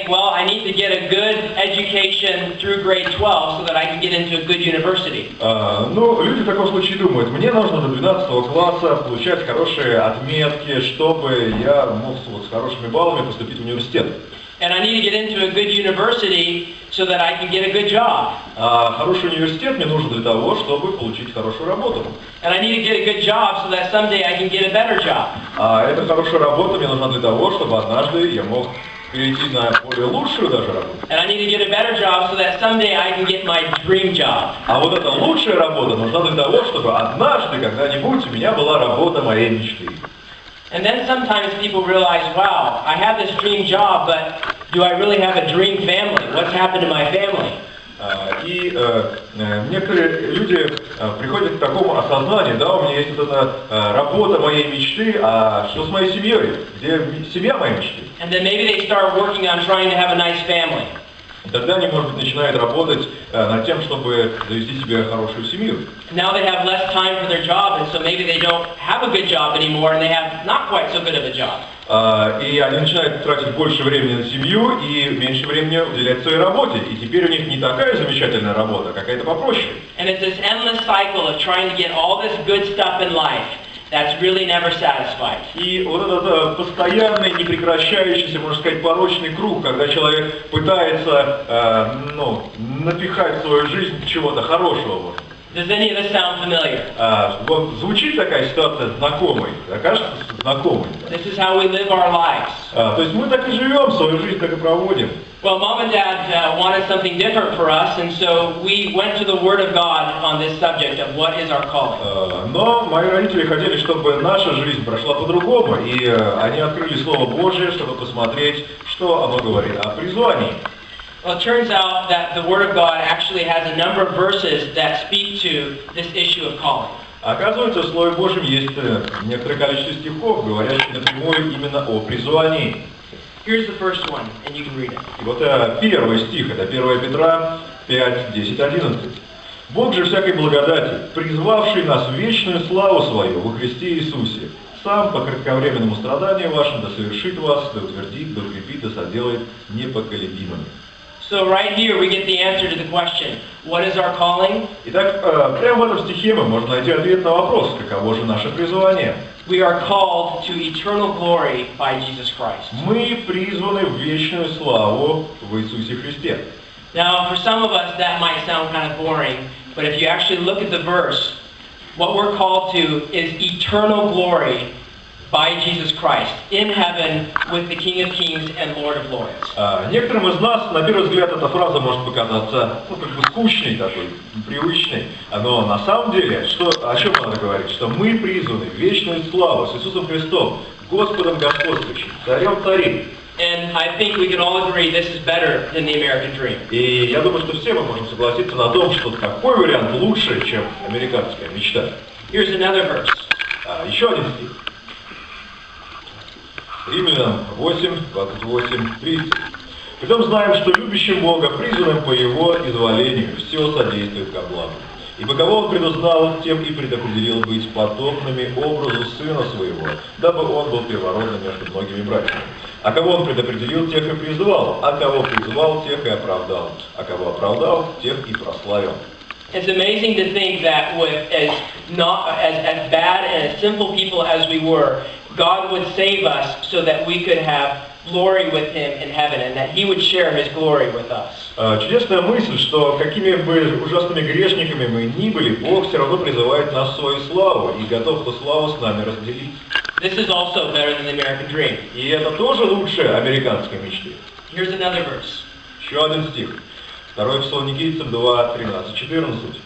saying, well, I need to get a good education through grade 12 so that I can get into a good university. Ну, люди в таком случае думают, мне нужно до 12 класса получать хорошие отметки, чтобы я мог вот с хорошими баллами поступить в университет. And I need to get into a good university so that I can get a good job. Хороший университет мне нужен для того, чтобы получить хорошую работу. And I need to get a good job so that someday I can get a better job. Эта хорошая работа мне нужна для того, чтобы однажды я мог перейти на более лучшую даже работу. And I need to get a better job so that someday I can get my dream job. А вот эта лучшая работа нужна для того, чтобы однажды, когда-нибудь у меня была работа моей мечты. And then sometimes people realize, wow, I have this dream job, but do I really have a dream family? What's happened to my family? И некоторые люди приходят к такому осознанию, да, у меня есть вот эта работа моей мечты, а что с моей семьей? Где семья моей мечты? And then maybe they start working on trying to have a nice family. И тогда они, может быть, начинают работать над тем, чтобы завести себе хорошую семью. Now they have less time for their job, and so maybe they don't have a good job anymore, and they have not quite so good of a job. И они начинают тратить больше времени на семью и меньше времени уделять своей работе. И теперь у них не такая замечательная работа, а какая-то попроще. And it's this endless cycle of trying to get all this good stuff in life that's really never satisfied. И вот этот постоянный, непрекращающийся, можно сказать, порочный круг, когда человек пытается напихать в свою жизнь чего-то хорошего. Does any of this sound familiar? Вот звучит такая ситуация знакомой, кажется знакомой. This is how we live our lives. То есть мы так и живем, свою жизнь так и проводим. Well, Mom and Dad wanted something different for us, and so we went to the Word of God on this subject of what is our calling. Но мои родители хотели, чтобы наша жизнь прошла по-другому, и они открыли Слово Божие, чтобы посмотреть, что оно говорит о призвании. Well, it turns out that the Word of God actually has a number of verses that speak to this issue of calling. Оказывается, в Слове Божьем есть некоторое количество стихов, говорящих напрямую именно о призвании. Here's the first one, and you can read it. И вот первый стих, это 1 Петра 5, 10, 11. «Бог же всякой благодати, призвавший нас в вечную славу свою во Христе Иисусе, сам по кратковременному страданию вашим да совершит вас, да утвердит, да укрепит, да соделает непоколебимыми». So right here we get the answer to the question, what is our calling? Итак, прямо в этом стихе мы можем найти ответ на вопрос, каково же наше призвание. We are called to eternal glory by Jesus Christ. Мы призваны в вечную славу в Иисусе Христе. Now, for some of us that might sound kind of boring, but if you actually look at the verse, what we're called to is eternal glory by Jesus Christ in heaven with the King of Kings and Lord of Lords. Некоторым из нас, на первый взгляд, эта фраза может показаться, как бы скучной такой, привычной. Но на самом деле, о чем надо говорить? Что мы призваны в вечную славу с Иисусом Христом, Господом Господствующим, Царем Царей. And I think we can all agree this is better than the American dream. И я думаю, что все мы можем согласиться на том, что такой вариант лучше, чем американская мечта. Here's another verse. Еще один стих. Римлянам 8, 28, 30. «Притом знаем, что любящим Бога, призванным по Его изволению, все содействует ко благу. Ибо кого Он предузнал, тем и предопределил быть подобными образу Сына Своего, дабы Он был первородным между многими братьями. А кого Он предопределил, тех и призвал, а кого призвал, тех и оправдал, а кого оправдал, тех и прославил». It's amazing to think that with as bad and as simple people as we were, God would save us so that we could have glory with Him in heaven and that He would share His glory with us. Чудесная мысль, что какими бы ужасными грешниками мы ни были, Бог все равно призывает нас в свою славу и готов эту славу с нами разделить. This is also better than the American dream. И это тоже лучше американской мечты. Here's another verse. Еще один стих. 2 Фессалоникийцам 2, 13, 14.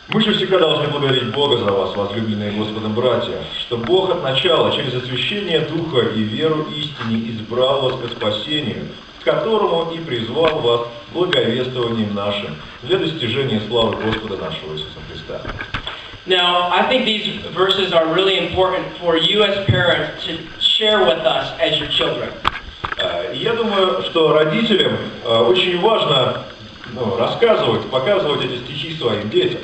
«Мы же всегда должны благодарить Бога за вас, возлюбленные Господом братья, что Бог от начала через освящение Духа и веру истине избрал вас к спасению, к которому и призвал вас благовествованием нашим для достижения славы Господа нашего Иисуса Христа». Now, I think these verses are really important for you as parents to share with us as your children. Я думаю, что родителям очень важно рассказывать, показывать эти стихи своим детям.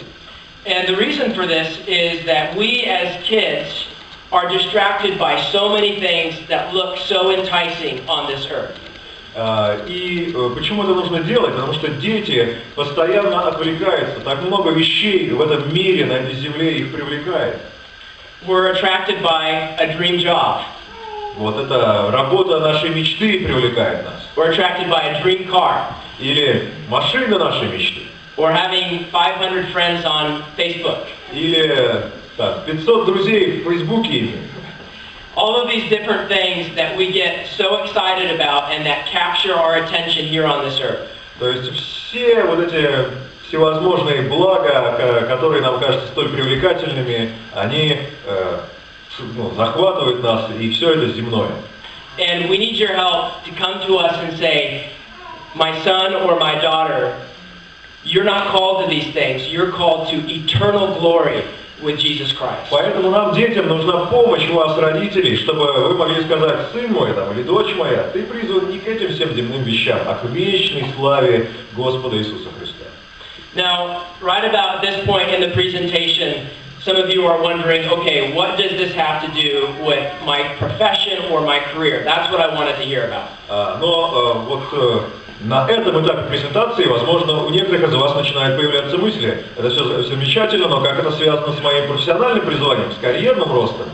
And the reason for this is that we as kids are distracted by so many things that look so enticing on this earth. И почему это нужно делать? Потому что дети постоянно отвлекаются. Так много вещей в этом мире, на этой земле их привлекает. We're attracted by a dream job. Вот эта работа нашей мечты привлекает нас. We're attracted by a dream car. Или машина нашей мечты. Or having 500 friends on Facebook. Или 500 друзей в Фейсбуке иметь. All of these different things that we get so excited about and that capture our attention here on this earth. То есть все вот эти всевозможные блага, которые нам кажутся столь привлекательными, они захватывают нас, и все это земное. And we need your help to come to us and say, my son or my daughter, you're not called to these things. You're called to eternal glory with Jesus Christ. Поэтому нам, детям, нужна помощь у вас, родителей, чтобы вы могли сказать: сын мой или дочь моя, ты призван не к этим всем земным вещам, а к вечной славе Господа Иисуса Христа. Now, right about this point in the presentation, some of you are wondering, okay, what does this have to do with my profession or my career? That's what I wanted to hear about. На этом этапе презентации, возможно, у некоторых из вас начинают появляться мысли. Это все замечательно, но как это связано с моим профессиональным призванием, с карьерным ростом?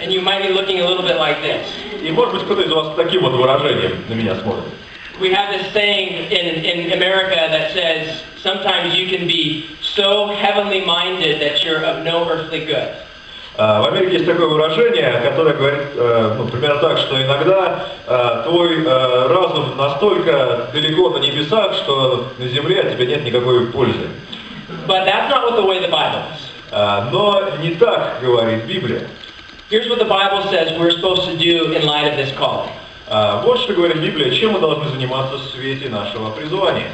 And you might be looking a little bit like this. И может быть кто-то из вас с таким вот выражением на меня смотрит. We have this saying in America that says, sometimes you can be so heavenly minded that you're of no earthly good. В Америке есть такое выражение, которое говорит примерно так, что иногда твой разум настолько далеко на небесах, что на земле от тебя нет никакой пользы. But that's not what the way the Bible is. Но не так говорит Библия. Here's what the Bible says we're supposed to do in light of this calling. Вот что говорит Библия, чем мы должны заниматься в свете нашего призвания.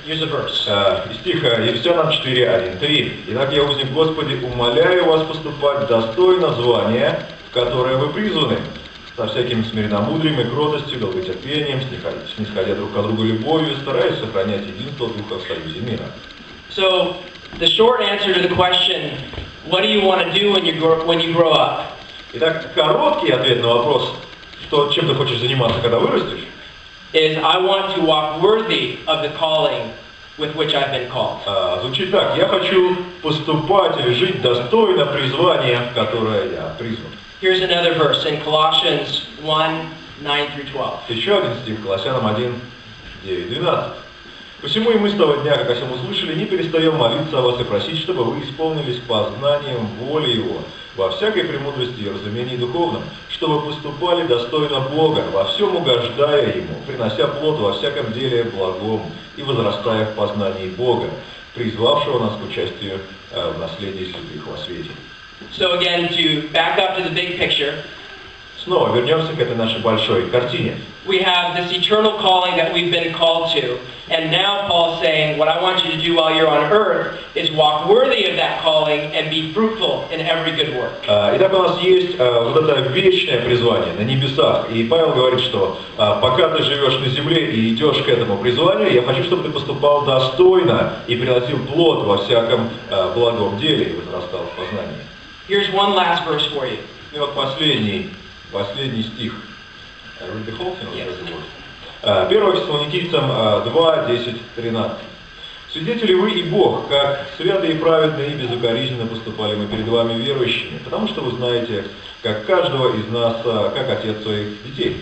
Here's a verse. Из стиха Ефесянам 4:1-3. «Итак, я, узник Господи, умоляю вас поступать достойно звания, в которое вы призваны, со всяким смиренномудрием и кротостью, долготерпением, снисходя друг к другу любовью, стараясь сохранять единство Духа в союзе мира». So, the short answer to the question, what do you want to do when you grow up? Итак, короткий ответ на вопрос, чем ты хочешь заниматься, когда вырастешь, is I want to walk worthy of the calling with which I've been called. Звучит так: я хочу поступать или жить достойно призвания, в которое я призван. Here's another verse in Colossians 1:9-12. Еще один стих, Колоссянам 1:9-12. «Посему и мы с того дня, как о сем услышали, не перестаем молиться о вас и просить, чтобы вы исполнились познанием воли Его, во всякой премудрости и разумении духовном, чтобы поступали достойно Бога, во всем угождая Ему, принося плод во всяком деле благом и возрастая в познании Бога, призвавшего нас к участию в наследии святых во свете». So again, to back up to the big picture, снова вернемся к этой нашей большой картине. We have this eternal calling that we've been called to. And now Paul's saying, what I want you to do while you're on earth is walk worthy of that calling and be fruitful in every good work. Итак, у нас есть вот это вечное призвание на небесах. И Павел говорит, что пока ты живешь на земле и идешь к этому призванию, я хочу, чтобы ты поступал достойно и приносил плод во всяком благом деле и возрастал в познании. Here's one last verse for you. И вот последний стих. Yes. 1 Фессалоникийцам 2:10-13. «Свидетели вы и Бог, как святые и праведные и безукоризненно поступали мы перед вами верующими, потому что вы знаете, как каждого из нас, как отец своих детей.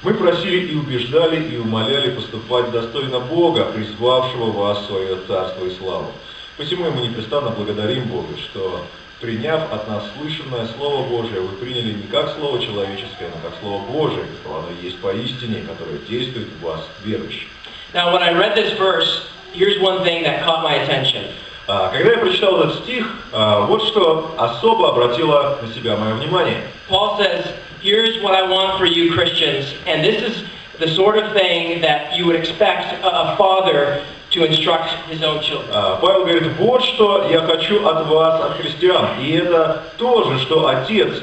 Мы просили и убеждали и умоляли поступать достойно Бога, призвавшего вас в свое царство и славу. Посему мы непрестанно благодарим Бога, что, приняв от нас слышанное Слово Божие, вы приняли не как Слово человеческое, но как Слово Божие, что оно есть поистине, которое действует в вас, верующих». Now, when I read this verse, here's one thing that caught my attention. Когда я прочитал этот стих, вот что особо обратило на себя мое внимание. Paul says, here's what I want for you Christians, and this is the sort of thing that you would expect a father to instruct his own children. Павел говорит, вот что я хочу от вас, от христиан, и это то же, что отец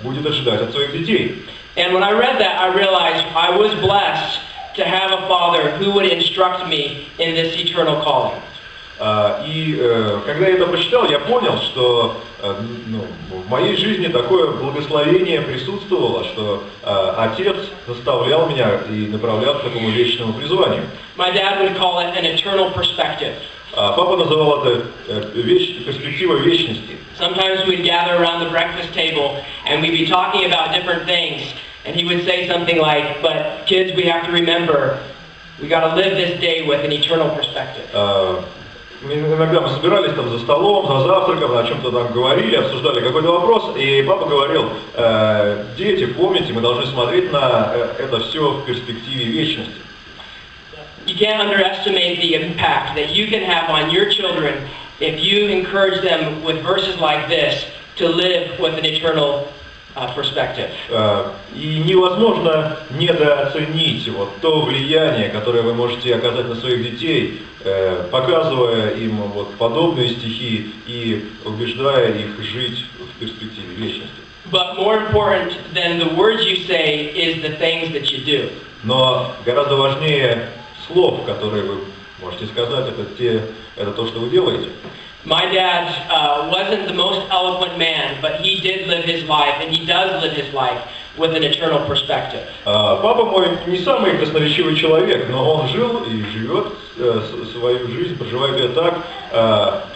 будет ожидать от своих детей. And when I read that, I realized I was blessed to have a father who would instruct me in this eternal calling. И когда я это прочитал, я понял, что в моей жизни такое благословение присутствовало, что отец наставлял меня и направлял к такому вечному призванию. My dad would call it an eternal perspective. Папа называл это перспектива вечности. Sometimes we'd gather around the breakfast table and we'd be talking about different things, and he would say something like, "But kids, we have to remember, we got to live this day with an eternal perspective." Иногда мы собирались там за столом, за завтраком, о чем-то там говорили, обсуждали какой-то вопрос, и папа говорил: дети, помните, мы должны смотреть на это все в перспективе вечности. You can't underestimate the impact that you can have on your children if you encourage them with verses like this to live with an eternal perspective. И невозможно недооценить вот то влияние, которое вы можете оказать на своих детей, показывая им вот подобные стихи и убеждая их жить в перспективе вечности. But more important than the words you say is the things that you do. Но гораздо важнее слов, которые вы можете сказать, это то, что вы делаете. My dad wasn't the most eloquent man, but he did live his life, and he does live his life with an eternal perspective. Папа мой не самый красноречивый человек, но он жил и живет свою жизнь, проживает ее так,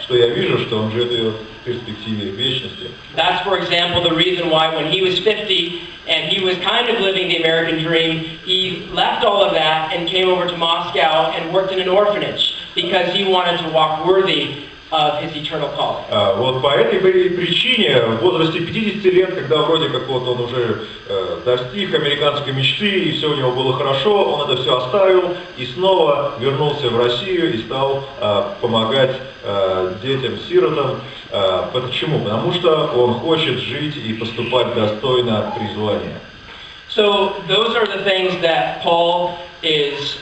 что я вижу, что он живет ее в перспективе вечности. That's, for example, the reason why when he was 50 and he was kind of living the American dream, he left all of that and came over to Moscow and worked in an orphanage because he wanted to walk worthy of his eternal calling. Вот по этой причине в возрасте 50 лет, когда вроде как вот он уже достиг американской мечты и все у него было хорошо, он это все оставил и снова вернулся в Россию и стал помогать детям-сиротам. Почему? Потому что он хочет жить и поступать достойно призвания. So those are the things that Paul is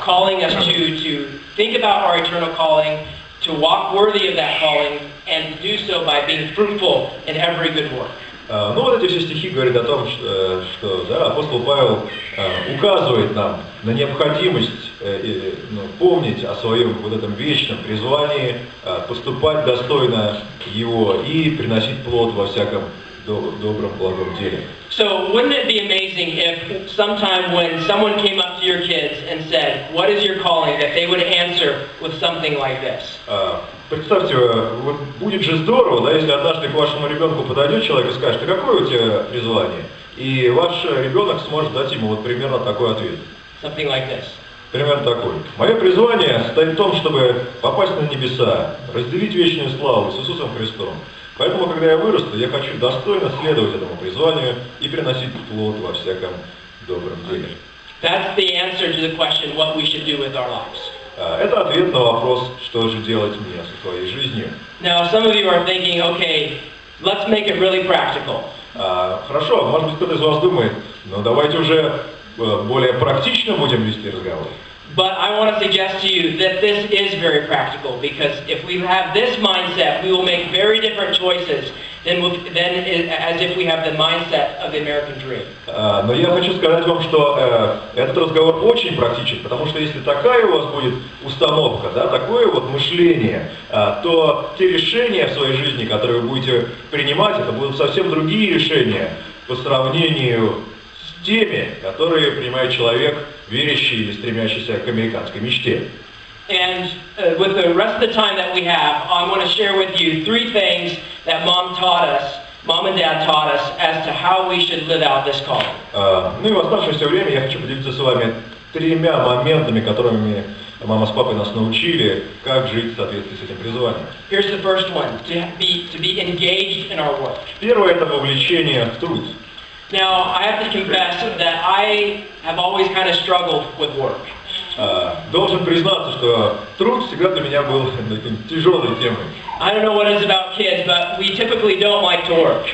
calling us to think about our eternal calling, to walk worthy of that calling, and to do so by being fruitful in every good work. Ну вот эти все стихи говорят о том, что да, апостол Павел указывает нам на необходимость помнить о своем вот этом вечном призвании, поступать достойно его и приносить плод во всяком добром, благом деле. So wouldn't it be amazing if sometime when someone came up to your kids and said, "What is your calling?" that they would answer with something like this. Представьте, вот будет же здорово, да, если однажды к вашему ребенку подойдет человек и скажет: "А какое у тебя призвание?" И ваш ребенок сможет дать ему вот примерно такой ответ. Something like this. Примерно такой: "Мое призвание состоит в том, чтобы попасть на небеса, разделить вечную славу с Иисусом Христом. Поэтому, когда я вырасту, я хочу достойно следовать этому призванию и приносить плод во всяком добром деле." That's the answer to the question what we should do with our lives. Это ответ на вопрос, что же делать мне со своей жизнью. Now, some of you are thinking, okay, let's make it really practical. Хорошо, может быть, кто-то из вас думает: ну давайте уже более практично будем вести разговор. But I want to suggest to you that this is very practical, because if we have this mindset, we will make very different choices than as if we have the mindset of the American dream. Но я хочу сказать вам, что этот разговор очень практичен, потому что если такая у вас будет установка, да, такое вот мышление, то те решения в своей жизни, которые вы будете принимать, это будут совсем другие решения по сравнению с теми, которые принимает человек, верящий или стремящийся к американской мечте. And with the rest of the time that we have, I want to share with you 3 things that Mom and Dad taught us as to how we should live out this calling. Ну и в оставшееся время я хочу поделиться с вами 3 моментами, которыми мама с папой нас научили, как жить в соответствии с этим призванием. Here's the first one: to be engaged in our work. Первое — это вовлечение в труд. Now, I have to confess that I have always kind of struggled with work. Должен признаться, что труд всегда для меня был тяжелой темой. I don't know what it is about kids, but we typically don't like to work.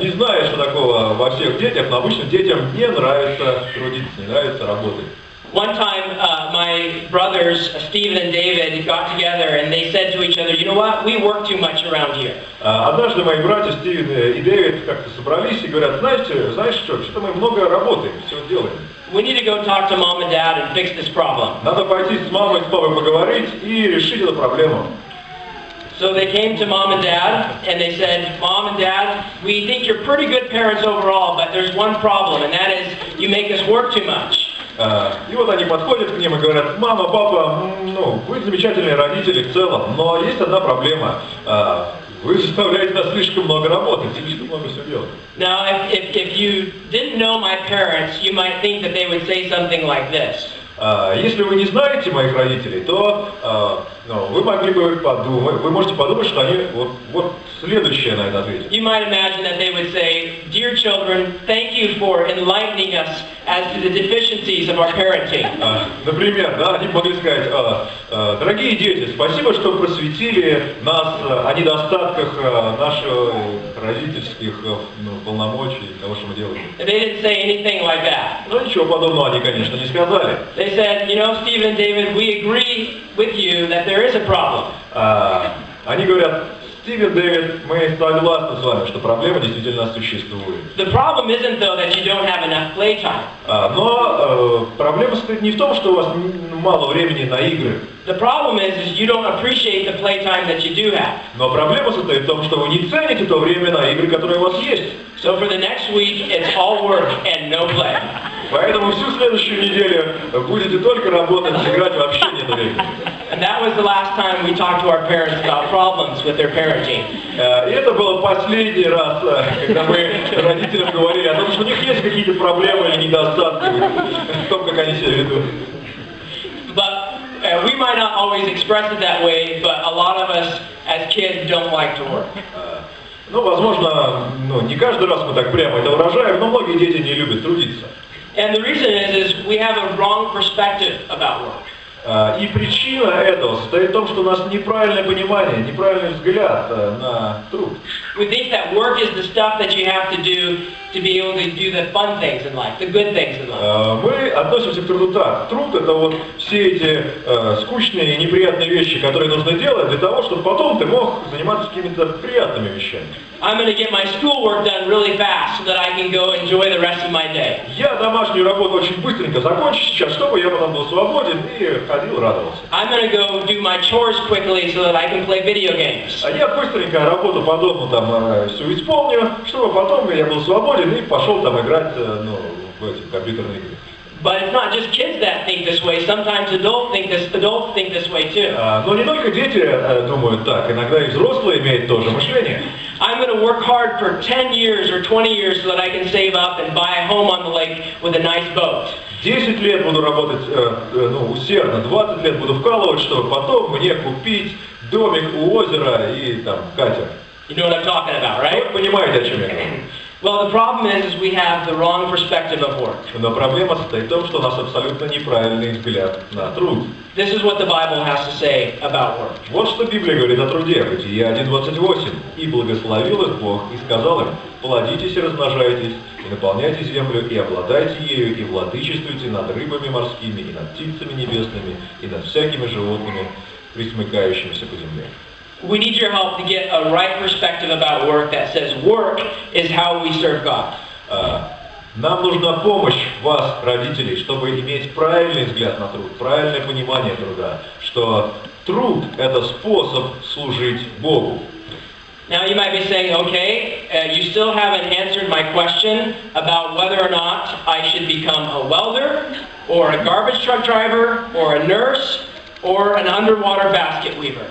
Не знаю, что такого во всех детях, но обычно детям не нравится трудиться, не нравится работать. One time, my brothers, Stephen and David, got together and they said to each other, "You know what? We work too much around here." Однажды мои братья Стивен и Дэвид как-то собрались и говорят: знаешь что мы много работаем, все делаем. We need to go talk to Mom and Dad and fix this problem. Надо пойти с мамой и с папой поговорить и решить эту проблему. So they came to mom and dad, and they said, Mom and Dad, we think you're pretty good parents overall, but there's one problem, and that is you make us work too much. И вот они подходят к ним и говорят: мама, папа, ну, вы замечательные родители в целом, но есть одна проблема. Вы заставляете нас слишком много работать, слишком много все делать. Now, if you didn't know my parents, you might think that they would say something like this. Если вы не знаете моих родителей, то вы могли бы подумать, вы можете подумать, что они вот следующее на это ответят. You might imagine that they would say, Dear children, thank you for enlightening us as to the deficiencies of our parenting. Например, да, они могли сказать: дорогие дети, спасибо, что просветили нас о недостатках наших родительских полномочий, того, что мы делаем. They didn't say anything like that. Но ничего подобного они, конечно, не сказали. They said, you know, Stephen and David, we agree with you that there is a problem. Они говорят: Стивен, Дэвид, мы согласны с вами, что проблема действительно существует. The problem isn't though that you don't have enough playtime. Но проблема состоит не в том, что у вас мало времени на игры. The problem is you don't appreciate the playtime that you do have. Но проблема состоит в том, что вы не цените то время на игры, которые у вас есть. So for the next week, it's all work and no play. Поэтому всю следующую неделю будете только работать, играть вообще нет времени. And that was the last time we talked to our parents about problems with their parenting. И это было последний раз, когда мы родителям говорили о том, что у них есть какие-то проблемы или недостатки в том, как они себя ведут. But we might not always express it that way, but a lot of us as kids don't like to work. Ну, возможно, не каждый раз мы так прямо это выражаем, но многие дети не любят трудиться. And the reason is we have a wrong perspective about work. И причина этого состоит в том, что у нас неправильное понимание, неправильный взгляд на труд. We think that work is the stuff that you have to do to be able to do the fun things in life, the good things in life. Мы относимся к труду так. Труд — это вот все эти скучные и неприятные вещи, которые нужно делать для того, чтобы потом ты мог заниматься какими-то приятными вещами. I'm going to get my schoolwork done really fast so that I can go enjoy the rest of my day. Я домашнюю работу очень быстренько закончу сейчас, чтобы я потом был свободен и ходил, радовался. I'm going to go do my chores quickly so that I can play video games. А я быстренько работу по дому там всю исполню, чтобы потом я был свободен и пошел там играть в эти компьютерные игры. But it's not just kids that think this way. Sometimes adults think this way too. Но не только дети думают так, иногда и взрослые имеют то же мышление. I'm going to work hard for 10 years or 20 years so that I can save up and buy a home on the lake with a nice boat. 10 лет буду работать усердно, 20 лет буду вкалывать, чтобы потом мне купить домик у озера и там катер. You know what I'm talking about, right? Вы понимаете, о чем я говорю? Well, the problem is we have the wrong perspective of work. Но проблема состоит в том, что у нас абсолютно неправильный взгляд на труд. This is what the Bible has to say about work. Вот что Библия говорит о труде. Бытие 1:28. «И благословил их Бог, и сказал им: плодитесь и размножайтесь, и наполняйте землю, и обладайте ею, и владычествуйте над рыбами морскими, и над птицами небесными, и над всякими животными, присмыкающимися по земле». We need your help to get a right perspective about work that says work is how we serve God. Нам нужна помощь вас, родителей, чтобы иметь правильный взгляд на труд, правильное понимание труда, что труд – это способ служить Богу. Now you might be saying, okay, you still haven't answered my question about whether or not I should become a welder, or a garbage truck driver, or a nurse, or an underwater basket weaver.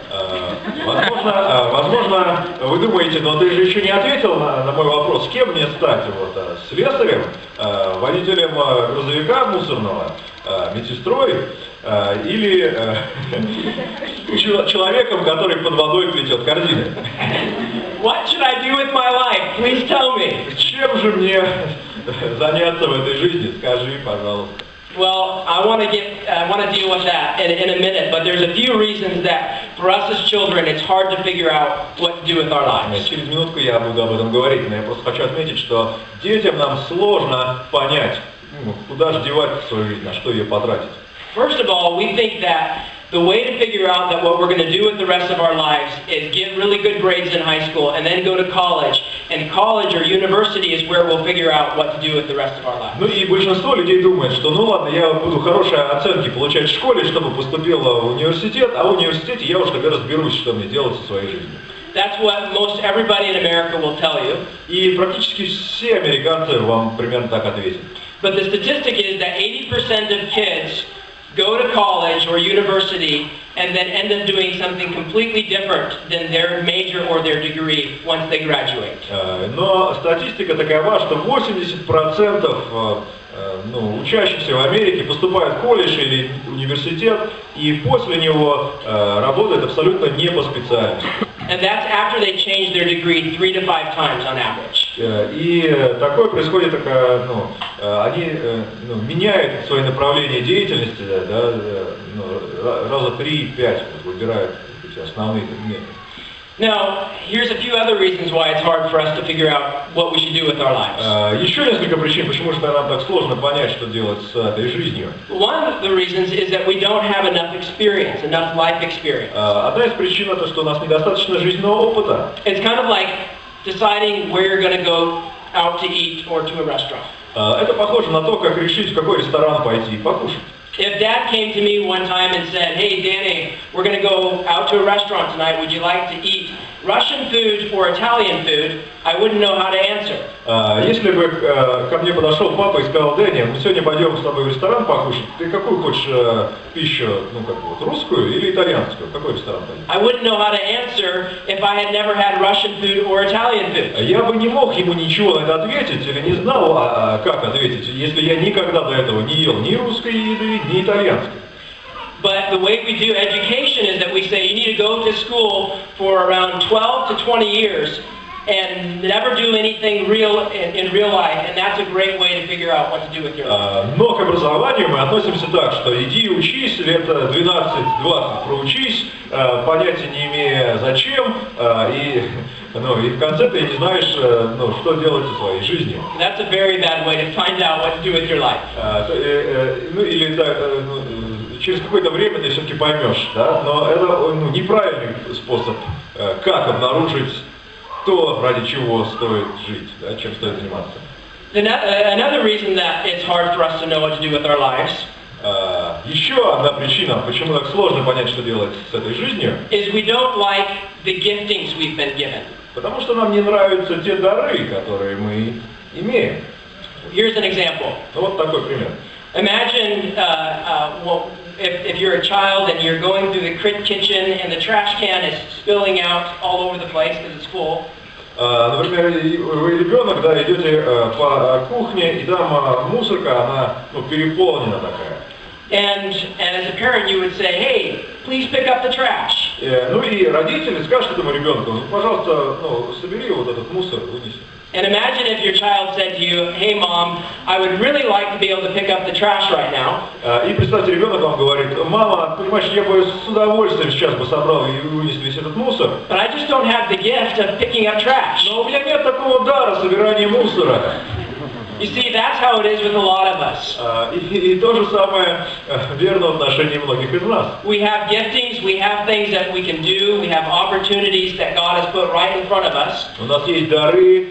Возможно, вы думаете, но ты же еще не ответил на мой вопрос, кем мне стать? Слесарем, водителем грузовика мусорного, медсестрой или человеком, который под водой плетет корзины? What should I do with my life? Please tell me. Чем же мне заняться в этой жизни? Скажи, пожалуйста. Well, I want to deal with that in a minute, but there's a few reasons that for us as children it's hard to figure out what to do with our lives. Через минутку я буду об этом говорить, но я просто хочу отметить, что детям нам сложно понять, куда же девать свою жизнь, на что ее потратить. First of all, we think that the way to figure out that what we're going to do with the rest of our lives is get really good grades in high school and then go to college and college or university is where we'll figure out what to do with the rest of our lives. Ну и большинство людей думает, что ну ладно, я буду хорошие оценки получать в школе, чтобы поступила в университет, а в университете я уж тогда разберусь, что мне делать со своей жизнью. That's what most everybody in America will tell you. И практически все американцы вам примерно так ответят. But the statistic is that 80% of kids go to college or university and then end up doing something completely different than their major or their degree once they graduate. Но статистика такова, что 80% учащихся в Америке поступают в колледж или университет и после него работают абсолютно не по специальности. And that's after they change their degree 3 to 5 times on average. И такое происходит, они меняют свои направления деятельности, раза 3-5 выбирают эти основные предметы. Now, here's a few other reasons why it's hard for us to figure out what we should do with our lives. Еще несколько причин, почему же нам так сложно понять, что делать с этой жизнью. One of the reasons is that we don't have enough experience, enough life experience. Одна из причин это, что у нас недостаточно жизненного опыта. It's kind of like deciding where you're going to go out to eat or to a restaurant. Это похоже на то, как решить, в какой ресторан пойти и покушать. If Dad came to me one time and said, "Hey, Danny, we're going to go out to a restaurant tonight. Would you like to eat Russian food or Italian food?" I wouldn't know how to answer. Если бы ко мне подошел папа и сказал: "Дэнни, мы сегодня пойдем с тобой в ресторан покушать. Ты какую хочешь пищу, русскую или итальянскую? Какой ресторан пойдем?" I wouldn't know how to answer if I had never had Russian food or Italian food. Я бы не мог ему ничего на это ответить или не знал, как ответить, если я никогда до этого не ел ни русской еды, ни итальянской. But the way we do education is that we say you need to go to school for around 12 to 20 years and never do anything real in real life, and that's a great way to figure out what to do with your life. Но к образованию мы относимся так, что иди учись, лет 12-20 проучись, понятия не имея зачем, и в конце ты не знаешь, что делать со своей жизнью. That's a very bad way to find out what to do with your life. Через какое-то время ты все-таки поймешь, да? Но это неправильный способ, как обнаружить то, ради чего стоит жить, да? Чем стоит заниматься. Another reason that it's hard for us to know what to do with our lives Еще одна причина, почему так сложно понять, что делать с этой жизнью, is we don't like the giftings we've been given. Потому что нам не нравятся те дары, которые мы имеем. Here's an example. Вот такой пример. Imagine if you're a child and you're going through the kitchen and the trash can is spilling out all over the place because it's full. Например, вы ребенок, да, идете по кухне, и там мусорка, она переполнена такая. And as a parent you would say, "Hey, please pick up the trash." Ну и родители скажут этому ребенку: пожалуйста, собери вот этот мусор, вынеси. And imagine if your child said to you, "Hey mom, I would really like to be able to pick up the trash right now." И представьте, ребенок вам говорит: "Мама, понимаешь, я бы с удовольствием сейчас бы собрал и вынес весь этот мусор. But I just don't have the gift of picking up trash. Но у меня нет такого дара собирания мусора." You see, that's how it is with a lot of us. И то же самое верно в отношении многих из нас. We have giftings, we have things that we can do, we have opportunities that God has put right in front of us. У нас есть дары,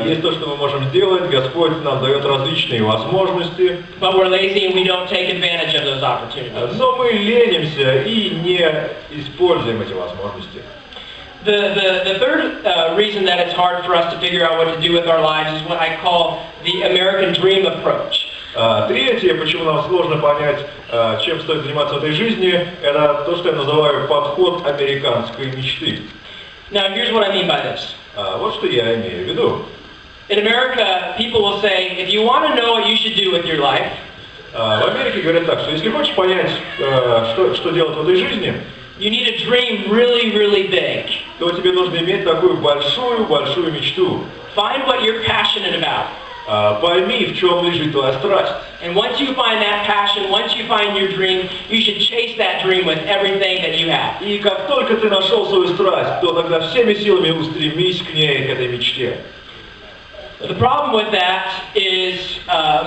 есть то, что мы можем сделать. Господь нам дает различные возможности. But we're lazy and we don't take advantage of those opportunities. Но мы ленимся и не используем эти возможности. The third reason that it's hard for us to figure out what to do with our lives is what I call the American dream approach. Третье, почему нам сложно понять, чем стоит заниматься в этой жизни, это то, что я называю подход американской мечты. Now, here's what I mean by this. Вот что я имею в виду. In America, people will say, if you want to know what you should do with your life, в Америке говорят так, что если хочешь понять, что делать в этой жизни, you need to dream really, really big. То тебе нужно иметь такую большую мечту. Find what you're passionate about. Пойми, в чем лежит твоя страсть. And once you find that passion, once you find your dream, you should chase that dream with everything that you have. И как только ты нашел свою страсть, то тогда всеми силами устремись к ней, к этой мечте. The problem with that is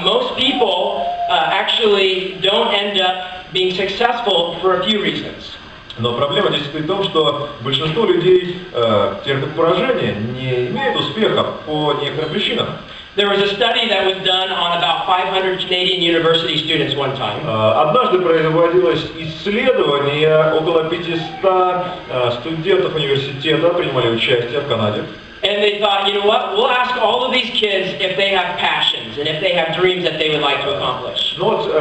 most people actually don't end up being successful for a few reasons. Но проблема здесь состоит в том, что большинство людей терпят поражение, не имеют успеха по некоторым причинам. There was a study that was done on about 500 Canadian university students one time. Однажды производилось исследование, около 500 студентов университета принимали участие в Канаде. And they thought, you know what, we'll ask all of these kids if they have passions and if they have dreams that they would like to accomplish. Ну вот,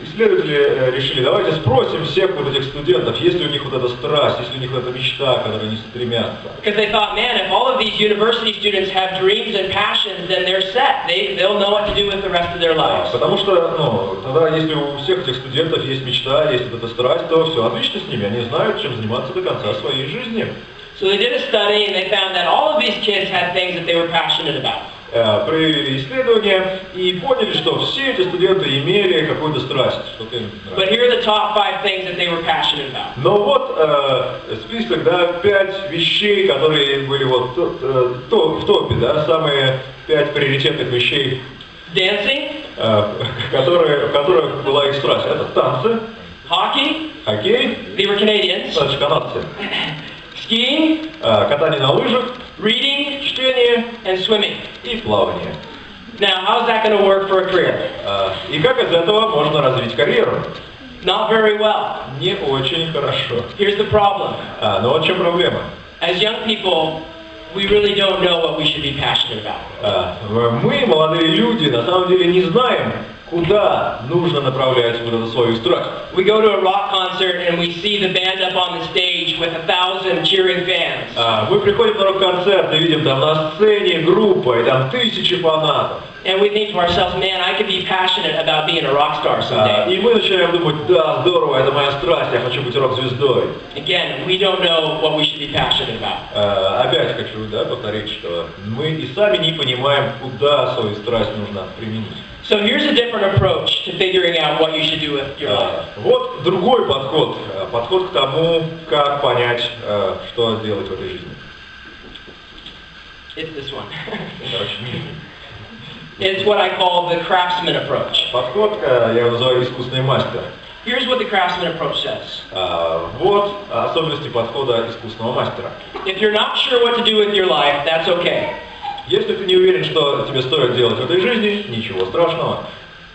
исследователи решили, давайте спросим всех вот этих студентов, есть ли у них вот эта страсть, есть ли у них вот эта мечта, к которой они стремятся. Because they thought, man, if all of these university students have dreams and passions, then they're set. They'll know what to do with the rest of their lives. Потому что, ну, тогда, если у всех этих студентов есть мечта, есть вот эта страсть, то все отлично с ними, они знают, чем заниматься до конца своей жизни. So they did a study and they found that all of these kids had things that they were passionate about. Провели исследования и поняли, что все эти студенты имели какую-то страсть, что-то им нравится. But here are the top 5 things that they were passionate about. Но вот список, да, 5 вещей, которые были вот в топе, да, самые 5 приоритетных вещей, Dancing, в которых была их страсть. Это танцы, hockey, хоккей, they were Canadians, значит, канадцы, skiing, катание на лыжах, reading, чтение and swimming. и плавание. Now, how's that going to work for a career? И как из этого можно развить карьеру? Not very well. Не очень хорошо. Here's the problem. Но вот в чем проблема? As young people, we really don't know what we should be passionate about. Мы, молодые люди, на самом деле не знаем, куда нужно направлять вот эту свою страсть. We go to a rock concert and we see the band up on the stage with 1,000 cheering fans. Мы приходим на рок-концерт и видим там на сцене группа, и там тысячи фанатов. And we think to ourselves, man, I could be passionate about being a rock star someday. И мы начинаем думать, да, здорово, это моя страсть, я хочу быть рок-звездой. Again, we don't know what we should be passionate about. Опять хочу, да, повторить, что мы и сами не понимаем, куда свою страсть нужно применить. So here's a different approach to figuring out what you should do with your life. Вот другой подход, подход к тому, как понять, что делать в этой жизни. It's this one. Короче, It's what I call the craftsman approach. подход, я его называю искусный мастер. Here's what the craftsman approach says. Вот особенности подхода искусного мастера. If you're not sure what to do with your life, that's okay. Если ты не уверен, что тебе стоит делать в этой жизни, ничего страшного.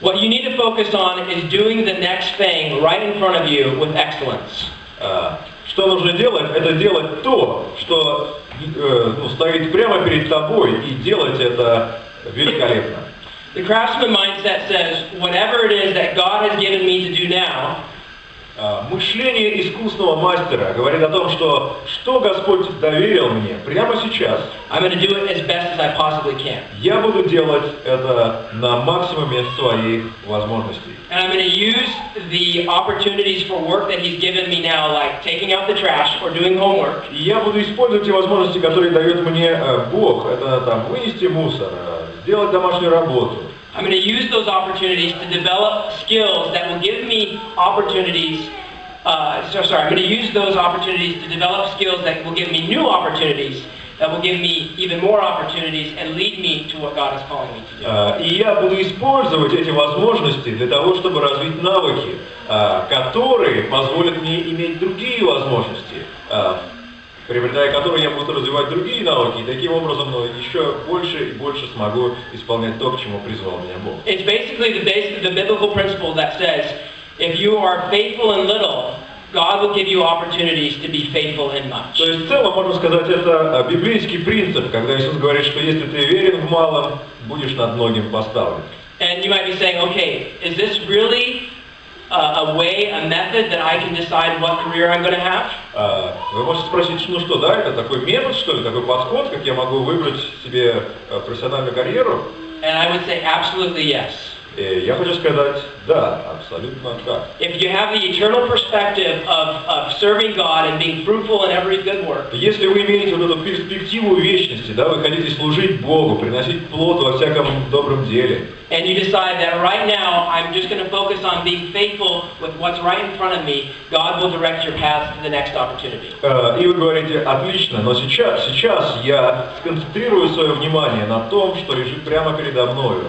What you need to focus on is doing the next thing right in front of you with excellence. Что нужно делать? Это делать то, что стоит прямо перед тобой, и делать это великолепно. The craftsman mindset says, whatever it is that God has given me to do now, Мышление искусного мастера говорит о том, что Господь доверил мне прямо сейчас. I'm going to do it as best as I possibly can. Я буду делать это на максимуме своих возможностей. And I'm going to use the opportunities for work that He's given me now, like taking out the trash or doing homework. И я буду использовать те возможности, которые дает мне Бог. Это там вынести мусор, сделать домашнюю работу. I'm going to use those opportunities to develop skills that will give me opportunities. I'm going to use those opportunities to develop skills that will give me new opportunities, that will give me even more opportunities and lead me to what God is calling me to do. И я буду использовать эти возможности для того, чтобы развить навыки, которые позволят мне иметь другие возможности, приобретая которые я буду развивать другие навыки, и таким образом еще больше и больше смогу исполнять то, к чему призвал меня Бог. It's basically the biblical principle that says, if you are faithful in little, God will give you opportunities to be faithful in much. То есть в целом можно сказать, это библейский принцип, когда Иисус говорит, что если ты верен в малом, будешь над многим поставлен. And you might be saying, okay, is this really a way, a method that I can decide what career I'm going to have? Вы можете спросить, ну что, да, это такой метод, что ли, такой подход, как я могу выбрать себе профессиональную карьеру? And I would say absolutely yes. Я хочу сказать, да, абсолютно так. If you have the eternal perspective of serving God and being fruitful in every good work, если вы имеете вот эту перспективу вечности, да, вы хотите служить Богу, приносить плод во всяком добром деле, and you decide that right now I'm just going to focus on being faithful with what's right in front of me, God will direct your path to the next opportunity. И вы говорите, отлично, но сейчас я сконцентрирую свое внимание на том, что лежит прямо передо мною,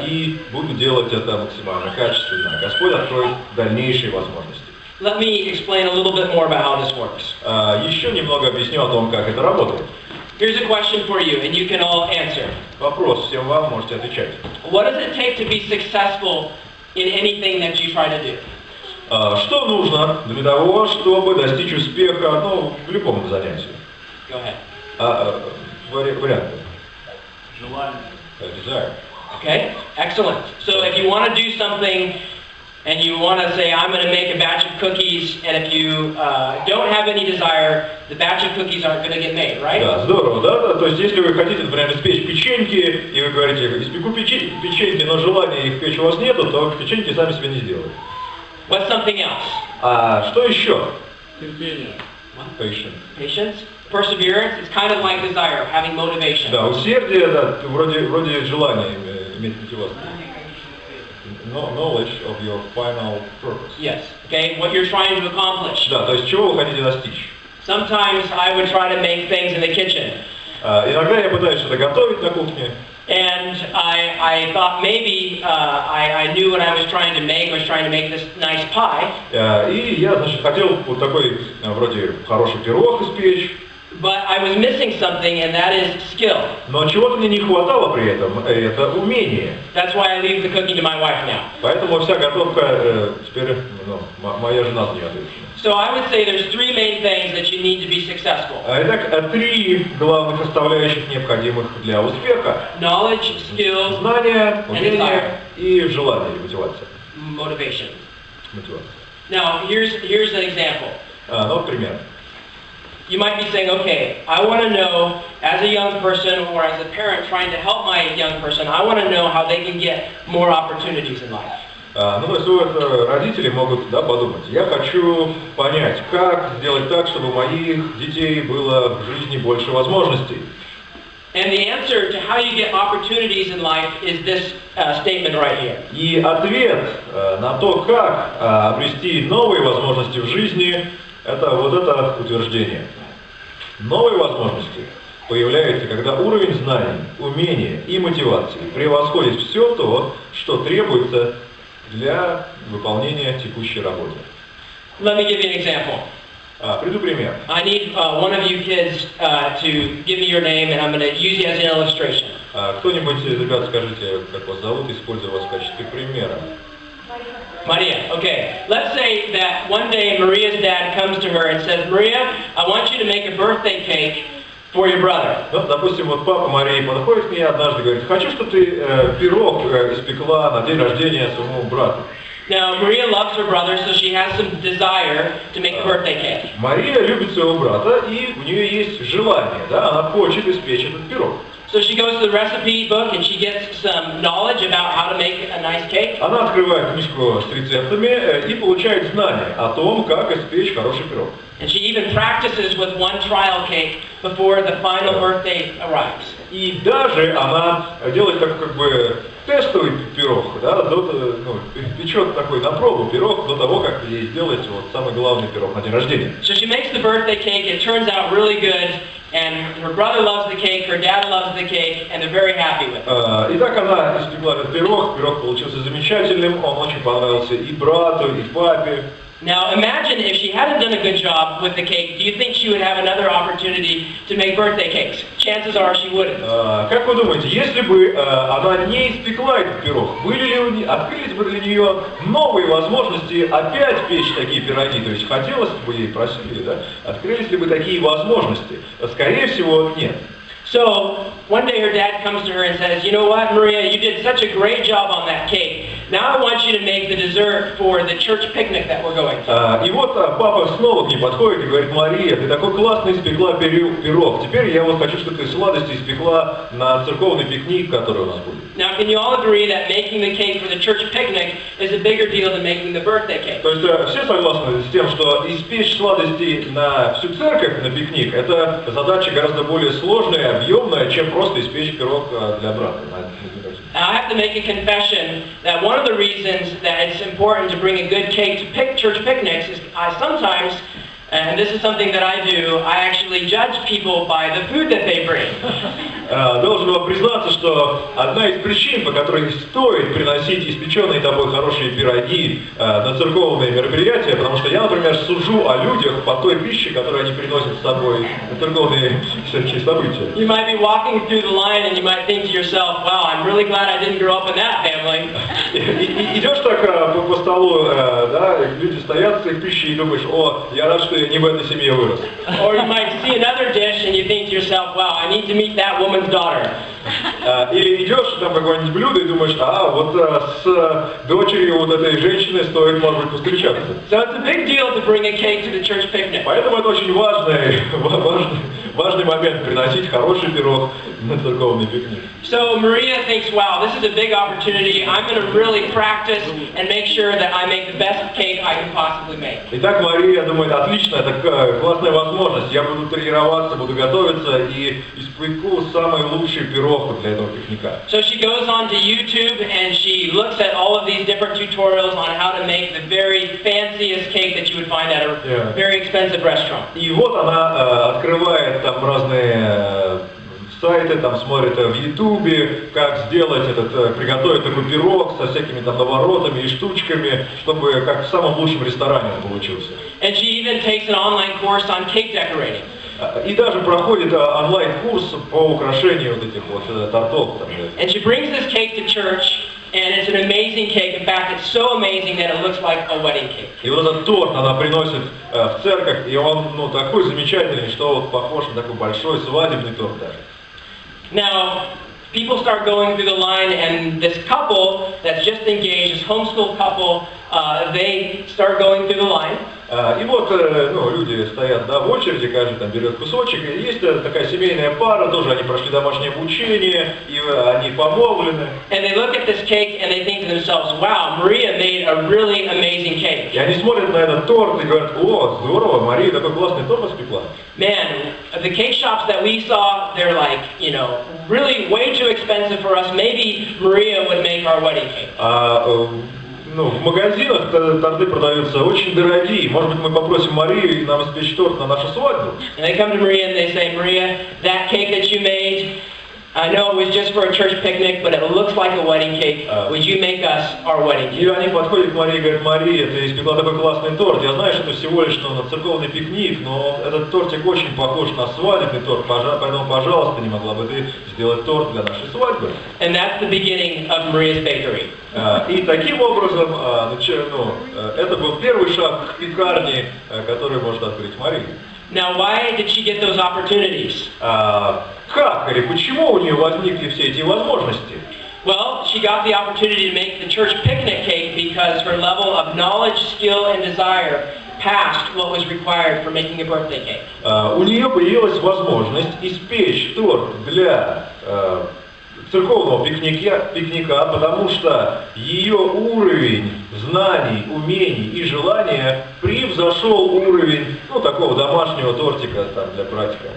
и буду делать это максимально качественно. Господь откроет дальнейшие возможности. Let me explain a little bit more about how this works. Еще немного объясню о том, как это работает. Here's a question for you, and you can all answer. Вопрос всем вам, можете отвечать. What does it take to be successful in anything that you try to do? Что нужно для того, чтобы достичь успеха, ну, в любом занятии? Go ahead. Варианты. Желание. Desire. Okay, excellent. So if you want to do something and you want to say, I'm going to make a batch of cookies, and if you don't have any desire, the batch of cookies aren't going to get made, right? Да, здорово, да? То есть, если вы хотите, например, испечь печеньки, и вы говорите, испеку печеньки, но желания их печь у вас нету, то печеньки сами себе не сделают. What's something else? А что еще? Терпение. Patience. Patience, perseverance. It's kind of like desire, having motivation. Да, усердие, да, вроде желания иметь мотивацию. Knowledge of your final purpose. Yes. Okay, what you're trying to accomplish. Да, то есть чего вы хотите достичь? Sometimes I would try to make things in the kitchen. Иногда я пытаюсь что-то готовить на кухне. And I thought maybe I knew what I was trying to make. I was trying to make this nice pie. И я, значит, хотел вот такой вроде хороший пирог испечь. But I was missing something, and that is skill. Но чего-то мне не хватало при этом, это умение. That's why I leave the cooking to my wife now. Поэтому вся готовка теперь моя жена за нее ответственна. So I would say there's three main things that you need to be successful. Итак, три главных составляющих необходимых для успеха. Knowledge, skill, Знание, and умение desire. и желание, или мотивация. Motivation. Мотивация. Now, here's an example. Ну, пример. You might be saying, okay, I want to know, as a young person or as a parent trying to help my young person, I want to know how they can get more opportunities in life. Ну, то есть вот родители могут, да, подумать, я хочу понять, как сделать так, чтобы у моих детей было в жизни больше возможностей. And the answer to how you get opportunities in life is this statement right here. И ответ на то, как обрести новые возможности в жизни, это вот это утверждение. Новые возможности появляются, когда уровень знаний, умения и мотивации превосходит все то, что требуется для выполнения текущей работы. Let me give you an example. Приведу пример. I need one of you kids to give me your name, and I'm going to use you as an illustration. Кто-нибудь, ребят, скажите, как вас зовут, используя вас в качестве примера. Maria, okay. Let's say that one day Maria's dad comes to her and says, Maria, I want you to make a birthday cake for your brother. Ну, допустим, вот папа Марии подходит к ней однажды и говорит, хочу, чтобы ты пирог испекла на день рождения своему брату. Now, Maria loves her brother, so she has some desire to make a birthday cake. Мария любит своего брата, и у нее есть желание, да, она хочет испечь этот пирог. So she goes to the recipe book and she gets some knowledge about how to make a nice cake. Она открывает книжку с рецептами и получает знания о том, как испечь хороший пирог. And she even practices with one trial cake before the final birthday arrives. И даже она делает такой как бы тестовый пирог, да, печет такой на пробу пирог до того, как ей сделать вот самый главный пирог на день рождения. So she makes the birthday cake, it turns out really good, and her brother loves the cake, her dad loves the cake, and they're very happy with it. Итак, она испекла этот пирог получился замечательным, он очень понравился и брату, и папе. Now imagine if she hadn't done a good job with the cake, do you think she would have another opportunity to make birthday cakes? Chances are she wouldn't. Как вы думаете, если бы она не испекла этот пирог, открылись бы для нее новые возможности опять печь такие пироги? То есть хотелось бы ей, просили, да? Открылись ли бы такие возможности? Скорее всего, нет. So one day her dad comes to her and says, you know what, Maria, you did such a great job on that cake. Now I want you to make the dessert for the church picnic that we're going to. И вот папа снова к ней подходит и говорит, Мария, ты такой классный испекла пирог. Теперь я вот хочу, чтобы ты сладости испекла на церковный пикник, который у нас будет. Now, can you all agree that making the cake for the church picnic is a bigger deal than making the birthday cake? То есть все согласны с тем, что испечь сладости на всю церковь на пикник, это задача гораздо более сложная, объемная, чем просто испечь пирог для брата. Now, I have to make a confession that one of the reasons that it's important to bring a good cake to church picnics is I sometimes, and this is something that I do, I actually judge people by the food that they bring. Должен вам признаться, что одна из причин, по которой стоит приносить испеченные тобой хорошие пироги на церковные мероприятия, потому что я, например, сужу о людях по той пище, которую они приносят с собой на церковные всякие события. You might be walking through the line and you might think to yourself, wow, I'm really glad I didn't grow up in that family. Идешь так по столу, да, люди стоят с их пищей и думаешь, о, я рад, что я не в этой семье вырос. Or you might see another dish and you think to yourself, wow, I need to meet that woman's daughter. Или идешь там какое-нибудь блюдо и думаешь, вот с дочерью вот этой женщины стоит, может быть, повстречаться. So it's a big deal to bring a cake to the church picnic. Поэтому это очень важный момент приносить хороший пирог на церковный пикник. So Maria thinks, wow, this is a big opportunity. I'm going to really practice and make sure that I make the best cake I can possibly make. Итак, Мария думает, отлично, это классная возможность. Я буду тренироваться, буду готовиться и испеку самый лучший пирог для этого пикника. So she goes on to YouTube and she looks at all of these different tutorials on how to make the very fanciest cake that you would find at a very expensive restaurant. И вот она открывает там разные сайты, там смотрит в Ютубе, как сделать приготовить такой пирог со всякими там наворотами и штучками, чтобы как в самом лучшем ресторане он получился. And she even takes an online course on cake decorating. И даже проходит онлайн-курс по украшению вот этих вот тортов. And she brings this cake to church, and it's an amazing cake. In fact, it's so amazing that it looks like a wedding cake. И вот этот торт она приносит в церковь, и он такой замечательный, что вот похож на такой большой свадебный торт даже. Now, people start going through the line, and this couple that's just engaged, this homeschool couple, they start going through the line. И вот люди стоят в очереди, каждый там берет кусочек, и есть такая семейная пара, тоже они прошли домашнее обучение, и они помолвлены. And they look at this cake and they think to themselves, wow, Maria made a really amazing cake. И они смотрят на этот торт и говорят, о, здорово, Мария такой классный торт испекла. Man, the cake shops that we saw, they're like, really way too expensive for us. Maybe Maria would make our wedding cake. В магазинах торты продаются очень дорогие. Может быть, мы попросим Марию нам испечь торт на нашу свадьбу. And they come to Maria and they say, Maria, that cake that you made, I know it was just for a church picnic, but it looks like a wedding cake. Would you make us our wedding cake? И они подходят к Марии и говорят, Мария, ты испекла такой классный торт. Я знаю, что это всего лишь на церковный пикник, но этот тортик очень похож на свадебный торт, поэтому, пожалуйста, не могла бы ты сделать торт для нашей свадьбы. And that's the beginning of Maria's bakery. И таким образом, это был первый шаг к пекарне, который может открыть Мария. Now, why did she get those opportunities? Как или почему у нее возникли все эти возможности? Well, she got the opportunity to make the church picnic cake because her level of knowledge, skill, and desire passed what was required for making a birthday cake. У нее появилась возможность испечь торт для церковного пикника, потому что ее уровень знаний, умений и желания превзошел уровень такого домашнего тортика для братика.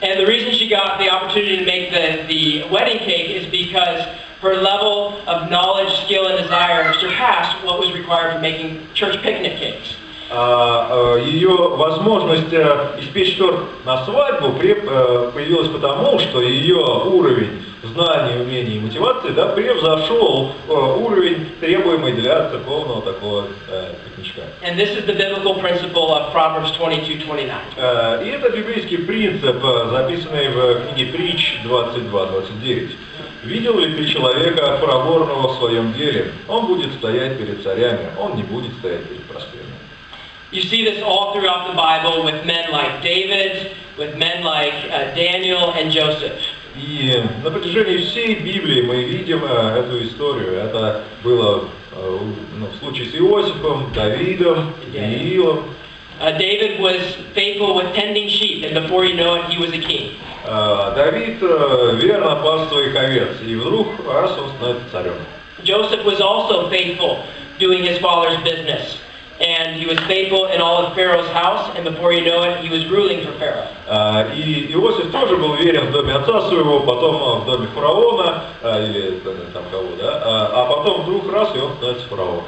And the reason she got the opportunity to make the wedding cake is because her level of knowledge, skill, and desire surpassed what was required for making church picnic cakes. Ее возможность испечь торт на свадьбу появилась потому, что ее уровень знаний, умений и мотивации превзошел уровень, требуемый для церковного такого пикничка. And this is the biblical principle of Proverbs 22:29. И это библейский принцип, записанный в книге Притч 22:29. Видел ли ты человека проворного в своем деле? Он будет стоять перед царями, он не будет стоять перед простыми. You see this all throughout the Bible with men like David, with men like Daniel and Joseph. И на протяжении всей Библии мы видим эту историю. Это было в случае с Иосифом, Давидом, Даниилом. David was faithful with tending sheep, and before you know it, he was a king. Давид верно пас своих овец, и вдруг раз он становится царем. Joseph was also faithful doing his father's business. And he was faithful in all of Pharaoh's house, and before you know it, he was ruling for Pharaoh. И Иосиф тоже был верен в доме отца своего, потом в доме фараона, или там кого, а потом вдруг раз, и он становится фараоном.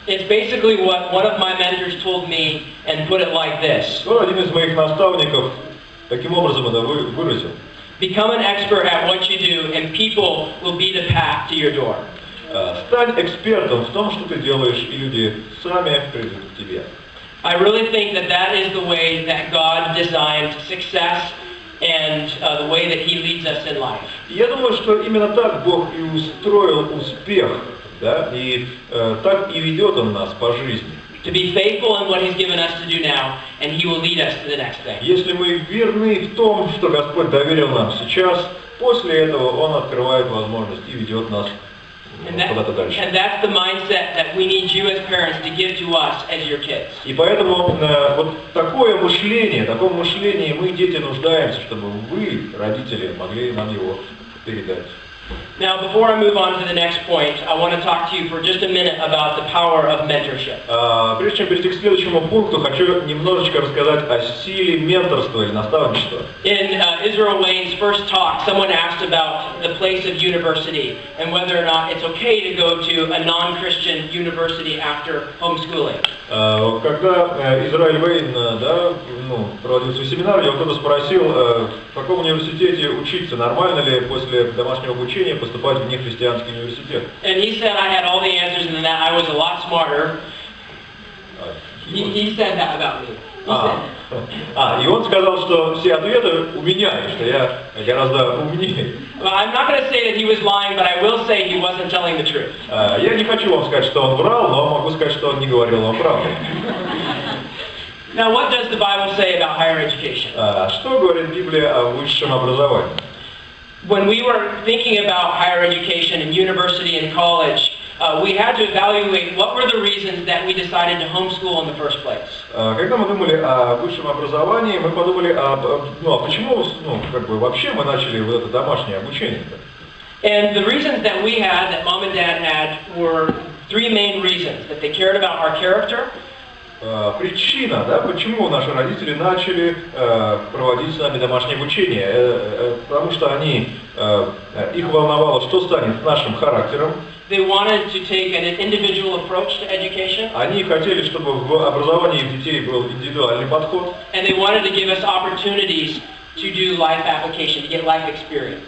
It's basically what one of my mentors told me and put it like this. Один из моих наставников таким образом это выразил. Become an expert at what you do, and people will be the path to your door. Стань экспертом в том, что ты делаешь, и люди сами придут к тебе. I really think that that is the way that God designed success and the way that He leads us in life. Я думаю, что именно так Бог и устроил успех, да, и так и ведет Он нас по жизни. To be faithful in what He's given us to do now, and He will lead us to the next thing. Если мы верны в том, что Господь доверил нам сейчас, после этого Он открывает возможность и ведет нас куда-то дальше. And that's the mindset that we need you as parents to give to us as your kids. И поэтому вот таком мышлении мы, дети, нуждаемся, чтобы вы, родители, могли нам его передать. Now, before I move on to the next point, I want to talk to you for just a minute about the power of mentorship. Прежде чем перейти к следующему пункту, хочу немножечко рассказать о силе менторства или наставничества. In Israel Wayne's first talk, someone asked about the place of university and whether or not it's okay to go to a non-Christian university after homeschooling. Когда Израиль Вейн проводил свой семинар, его кто-то спросил, в каком университете учиться, нормально ли после домашнего обучения поступать в нехристианский университет. And he said I had all the answers and that I was a lot smarter. He said that about me. И он сказал, что все ответы у меня, и что я гораздо умнее. Well, I'm not going to say that he was lying, but I will say he wasn't telling the truth. Я не хочу вам сказать, что он врал, но могу сказать, что он не говорил вам правду. Now, what does the Bible say about higher education? Что говорит Библия о высшем образовании? When we were thinking about higher education and university and college, we had to evaluate what were the reasons that we decided to homeschool in the first place. Когда мы думали о высшем образовании, мы подумали, почему, вообще мы начали вот это домашнее обучение? And the reasons that we had, that mom and dad had, were three main reasons: that they cared about our character. Причина, да, почему наши родители начали проводить с нами домашнее обучение, потому что их волновало, что станет с нашим характером. They wanted to take an individual approach to education. Они хотели, чтобы в образовании их детей был индивидуальный подход. And they wanted to give us opportunities to do life application, to get life experience.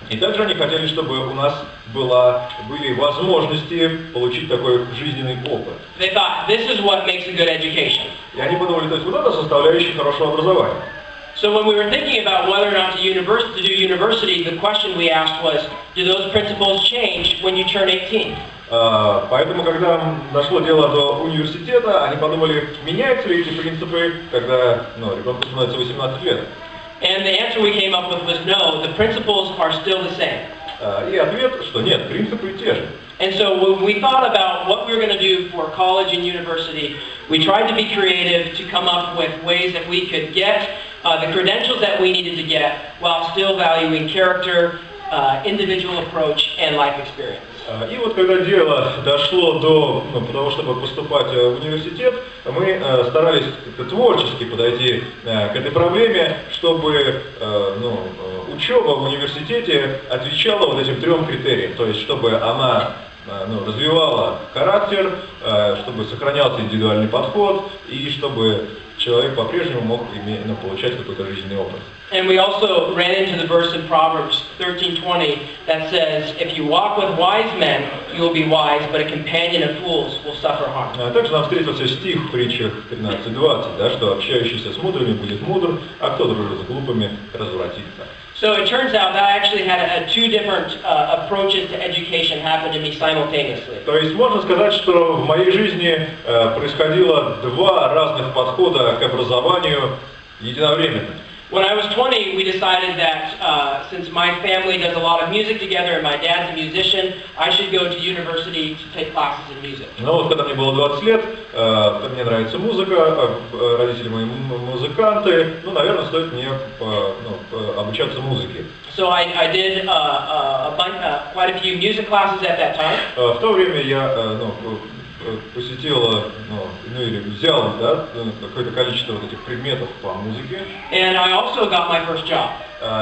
И также они хотели, чтобы у нас были возможности получить такой жизненный опыт. They thought this is what makes a good education. И они подумали, то есть вот это составляющая хорошего образования. So when we were thinking about whether or not to do university, the question we asked was, do those principles change when you turn 18? Поэтому, когда дошло дело до университета, они подумали, меняются ли эти принципы, когда ребенку становится 18 лет. And the answer we came up with was no, the principles are still the same. И ответ, что нет, принципы те же. And so when we thought about what we were going to do for college and university, we tried to be creative to come up with ways that we could get the credentials that we needed to get while still valuing character, individual approach, and life experience. И вот когда дело дошло до того, чтобы поступать в университет, мы старались как-то творчески подойти к этой проблеме, чтобы учеба в университете отвечала вот этим трем критериям, то есть чтобы она развивала характер, чтобы сохранялся индивидуальный подход и чтобы человек по-прежнему мог получать какой-то жизненный опыт. And we also ran into the verse in Proverbs 13:20 that says, if you walk with wise men, you will be wise, but a companion of fools will suffer harm. Также нам встретился стих в притчах 13:20, да, что общающийся с мудрыми будет мудр, а кто дружит с глупыми развратится. So it turns out that I actually had two different approaches to education happen to me simultaneously. То есть можно сказать, что в моей жизни происходило два разных подхода к образованию единовременно. When I was 20, we decided that since my family does a lot of music together and my dad's a musician, I should go to university to take classes in music. Ну вот когда мне было 20 лет, мне нравится музыка, родители мои музыканты, наверное, стоит мне обучаться музыке. So I did quite a few music classes at that time. В то время я посетил, или взял, да, какое-то количество вот этих предметов по музыке. And I also got my first job.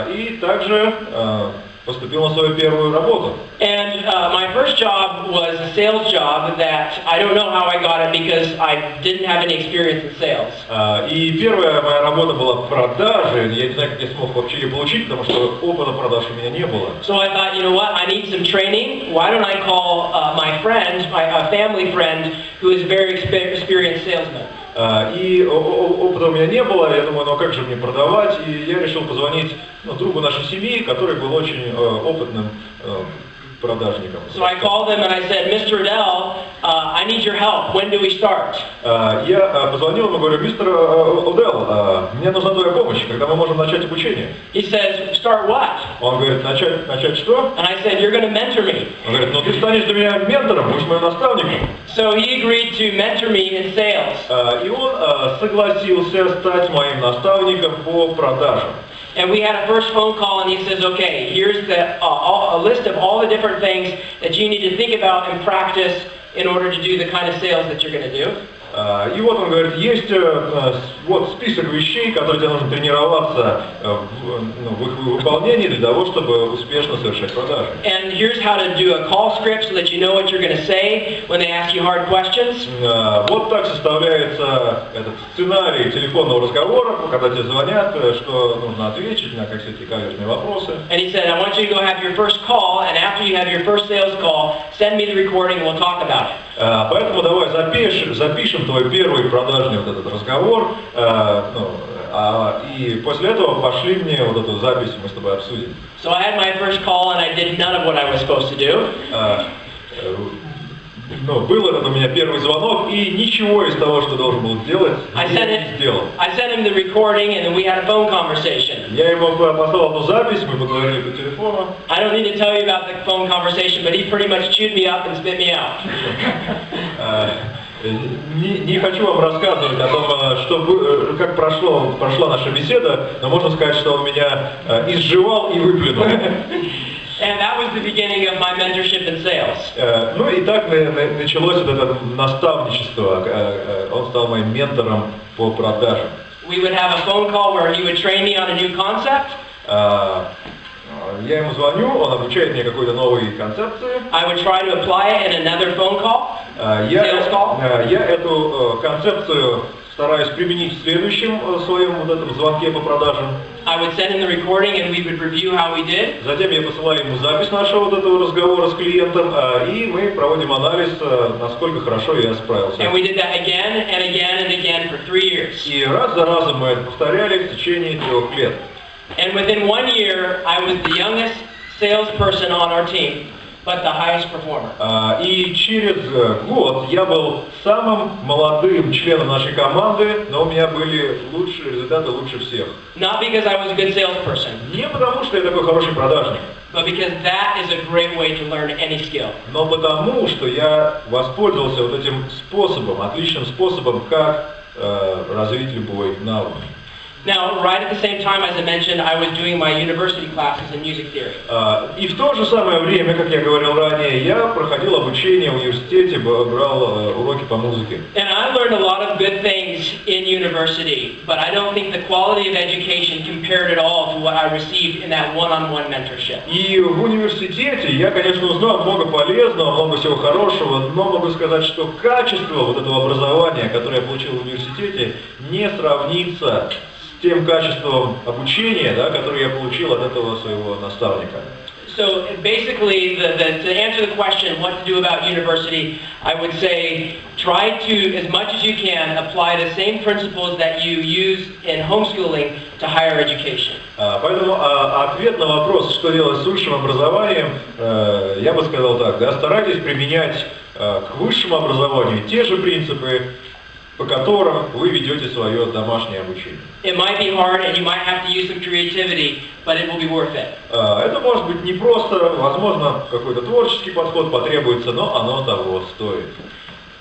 И также поступил на свою первую работу. And my first job was a sales job that I don't know how I got it because I didn't have any experience in sales. И первая моя работа была в продаже. Я не знаю, как я смог вообще ее получить, потому что опыта продаж у меня не было. So I thought, you know what, I need some training. Why don't I call my friend, my family friend, who is a very experienced salesman? И опыта у меня не было, я думаю, ну как же мне продавать, и я решил позвонить другу нашей семьи, который был очень опытным продажником. So I called him and I said, Mr. Odell, I need your help. When do we start? Я позвонил ему и говорю, мистер Одел, мне нужна твоя помощь, когда мы можем начать обучение? He says, start what? Он говорит, начать что? And I said, you're going to mentor me. Он говорит, ну ты станешь для меня ментором, будешь моим наставником. So he agreed to mentor me in sales. И он согласился стать моим наставником по продажам. And we had a first phone call, and he says, okay, here's a list of all the different things that you need to think about and practice in order to do the kind of sales that you're going to do. И вот он говорит, есть вот список вещей, которые тебе нужно тренироваться в их выполнении для того, чтобы успешно совершать продажи. And here's how to do a call script so that you know what you're going to say when they ask you hard questions. Вот так составляется этот сценарий телефонного разговора, когда тебе звонят, что нужно ответить на какие-то каверзные вопросы. And he said, I want you to go have your first call, and after you have your first sales call, send me the recording and we'll talk about it. Поэтому давай запишем твой первый продажный вот этот разговор, и после этого пошли мне вот эту запись, мы с тобой обсудим. So I had my first call and I did none of what I was supposed to do. Был этот у меня первый звонок, и ничего из того, что должен был сделать, не сделал. I sent him the recording and then we had a phone conversation. Я ему послал эту запись, мы поговорили по телефону. I don't need to tell you about the phone conversation, but he pretty much chewed me up and spit me out. Не хочу вам рассказывать о том, как прошла наша беседа, но можно сказать, что он меня изживал и выплюнул. And that was the beginning of my mentorship in sales. Ну и так началось вот это наставничество. Он стал моим ментором по продажам. We would have a phone call where he would train me on a new concept. Я ему звоню, он обучает меня какой-то новой концепции. I would try to apply it in another phone call. Sales call. Я эту концепцию стараюсь применить в следующем своем вот этом звонке по продажам. I would send him the recording and we would review how we did. Затем я посылаю ему запись нашего вот этого разговора с клиентом, и мы проводим анализ, насколько хорошо я справился. And we did that again and again and again for 3 years. И раз за разом мы это повторяли в течение 3 лет. And within 1 year, I was the youngest salesperson on our team, but the highest performer. И через год я был самым молодым членом нашей команды, но у меня были лучшие результаты, лучше всех. Not because I was a good salesperson, Не потому, что я такой хороший продажник, but because that is a great way to learn any skill. но потому, что я воспользовался вот этим способом, отличным способом, как развить любой навык. Now, right at the same time, as I mentioned, I was doing my university classes in music theory. И в то же самое время, как я говорил ранее, я проходил обучение в университете, брал уроки по музыке. And I learned a lot of good things in university, but I don't think the quality of education compared at all to what I received in that one-on-one mentorship. И в университете я, конечно, узнал много полезного, много всего хорошего, но могу сказать, что качество вот этого образования, которое я получил в университете, не сравнится с тем качеством обучения, да, которое я получил от этого своего наставника. So basically, to answer the question, what to do about university, I would say try to, as much as you can, apply the same principles that you use in homeschooling to higher education. Поэтому ответ на вопрос, что делать с высшим образованием, я бы сказал так, да, старайтесь применять к высшему образованию те же принципы, по которым вы ведете свое домашнее обучение. It might be hard and you might have to use some creativity, but it will be worth it. Это может быть непросто, возможно, какой-то творческий подход потребуется, но оно того стоит.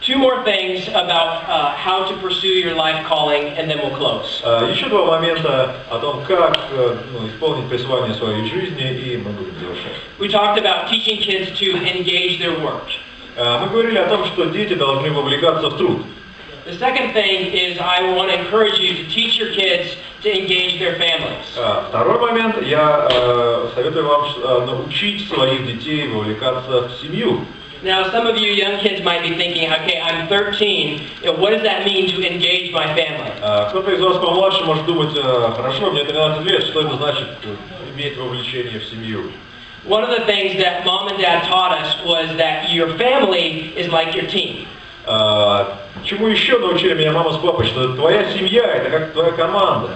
Two more things about how to pursue your life calling, and then we'll close. Еще 2 момента о том, как исполнить призвание своей жизни, и мы будем завершать. We talked about teaching kids to engage their work. Мы говорили о том, что дети должны вовлекаться в труд. The second thing is I want to encourage you to teach your kids to engage their families. Второй момент, я советую вам научить своих детей вовлекаться в семью. Now, some of you young kids might be thinking, okay, I'm 13, what does that mean to engage my family? Кто-то из вас помладше может думать, хорошо, мне 13 лет, что это значит иметь вовлечение в семью? One of the things that mom and dad taught us was that your family is like your team. Чему еще научили меня мама с папой, что твоя семья это как твоя команда.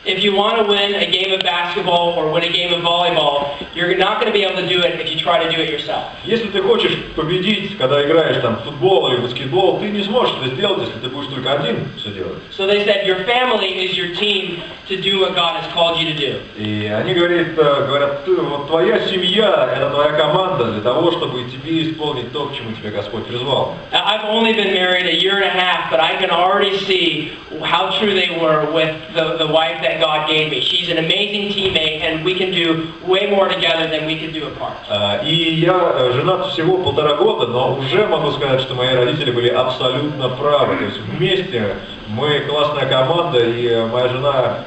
If you want to win a game of basketball or win a game of volleyball, you're not going to be able to do it if you try to do it yourself. Если ты хочешь победить, когда играешь там в футбол или в баскетбол, ты не сможешь это сделать, если ты будешь только один все делать. So they said your family is your team to do what God has called you to do. И они говорят, вот твоя семья это твоя команда для того, чтобы тебе исполнить то, к чему тебя Господь призвал. Now, I've only been married a year and a half, but I can already see how true they were with the wife that God gave me. She's an amazing teammate, and we can do way more together than we could do apart. И я женат всего 1,5 года, но уже могу сказать, что мои родители были абсолютно правы. То есть вместе мы классная команда, и моя жена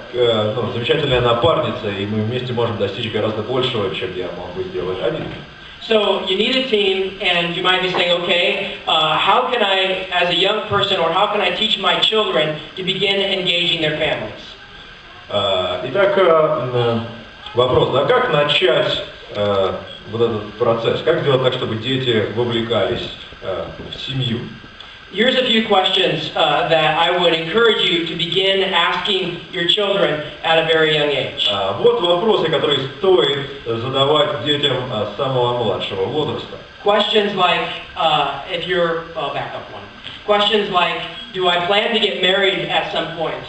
замечательная напарница, и мы вместе можем достичь гораздо большего, чем я мог бы сделать один. So you need a team, and you might be saying, okay, how can I, as a young person, or how can I teach my children to begin engaging their families? Итак, вопрос, да, как начать вот этот процесс? Как сделать так, чтобы дети вовлекались в семью? Here's a few questions that I would encourage you to begin asking your children at a very young age. Вот вопросы, которые стоит задавать детям с самого младшего возраста. Questions like, if you're, back up one. Questions like, do I plan to get married at some point?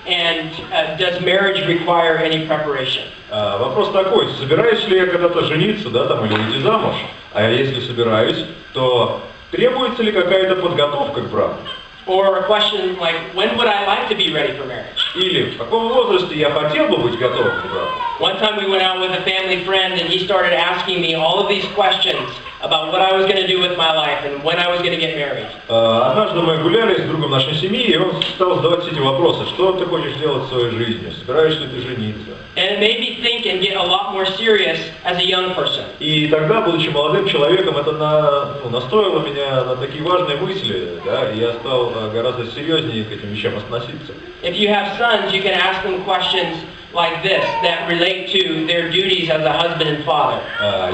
And does marriage require any preparation? Вопрос такой, собираюсь ли я когда-то жениться, да, там, или выйти замуж? А если собираюсь, то требуется ли какая-то подготовка к браку? Or a question like, when would I like to be ready for marriage? Или в каком возрасте я хотел бы быть готовым к браку? One time we went out with a family friend and he started asking me all of these questions about what I was going to do with my life and when I was going to get married. Однажды мы гуляли с другом нашей семьи, и он стал задавать все эти вопросы. Что ты хочешь делать в своей жизни? Собираешься ли ты жениться? And it made me think and get a lot more serious as a young person. И тогда, будучи молодым человеком, это настроило меня на такие важные мысли, да, и я стал гораздо серьезнее к этим вещам относиться. If you have sons, you can ask them questions like this that relate to their duties as a husband and father.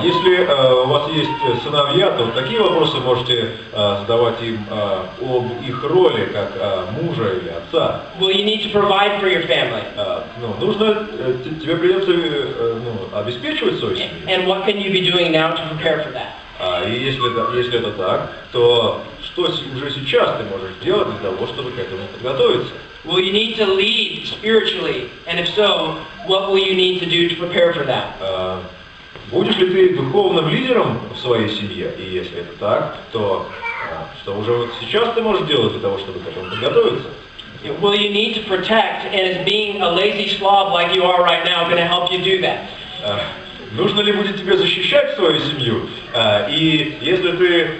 Если у вас есть сыновья, то такие вопросы можете задавать им об их роли как мужа или отца. Well, you need to provide for your family. Тебе придется обеспечивать свою семью. And what can you be doing now to prepare for that? И если это так, то что уже сейчас ты можешь делать для того, чтобы к этому подготовиться? Will you need to lead spiritually? And if so, what will you need to do to prepare for that? Будешь ли ты духовным лидером в своей семье? И если это так, то что уже вот сейчас ты можешь делать для того, чтобы к этому подготовиться? Will you need to protect, and is being a lazy slob like you are right now going to help you do that? Нужно ли будет тебе защищать свою семью? И если ты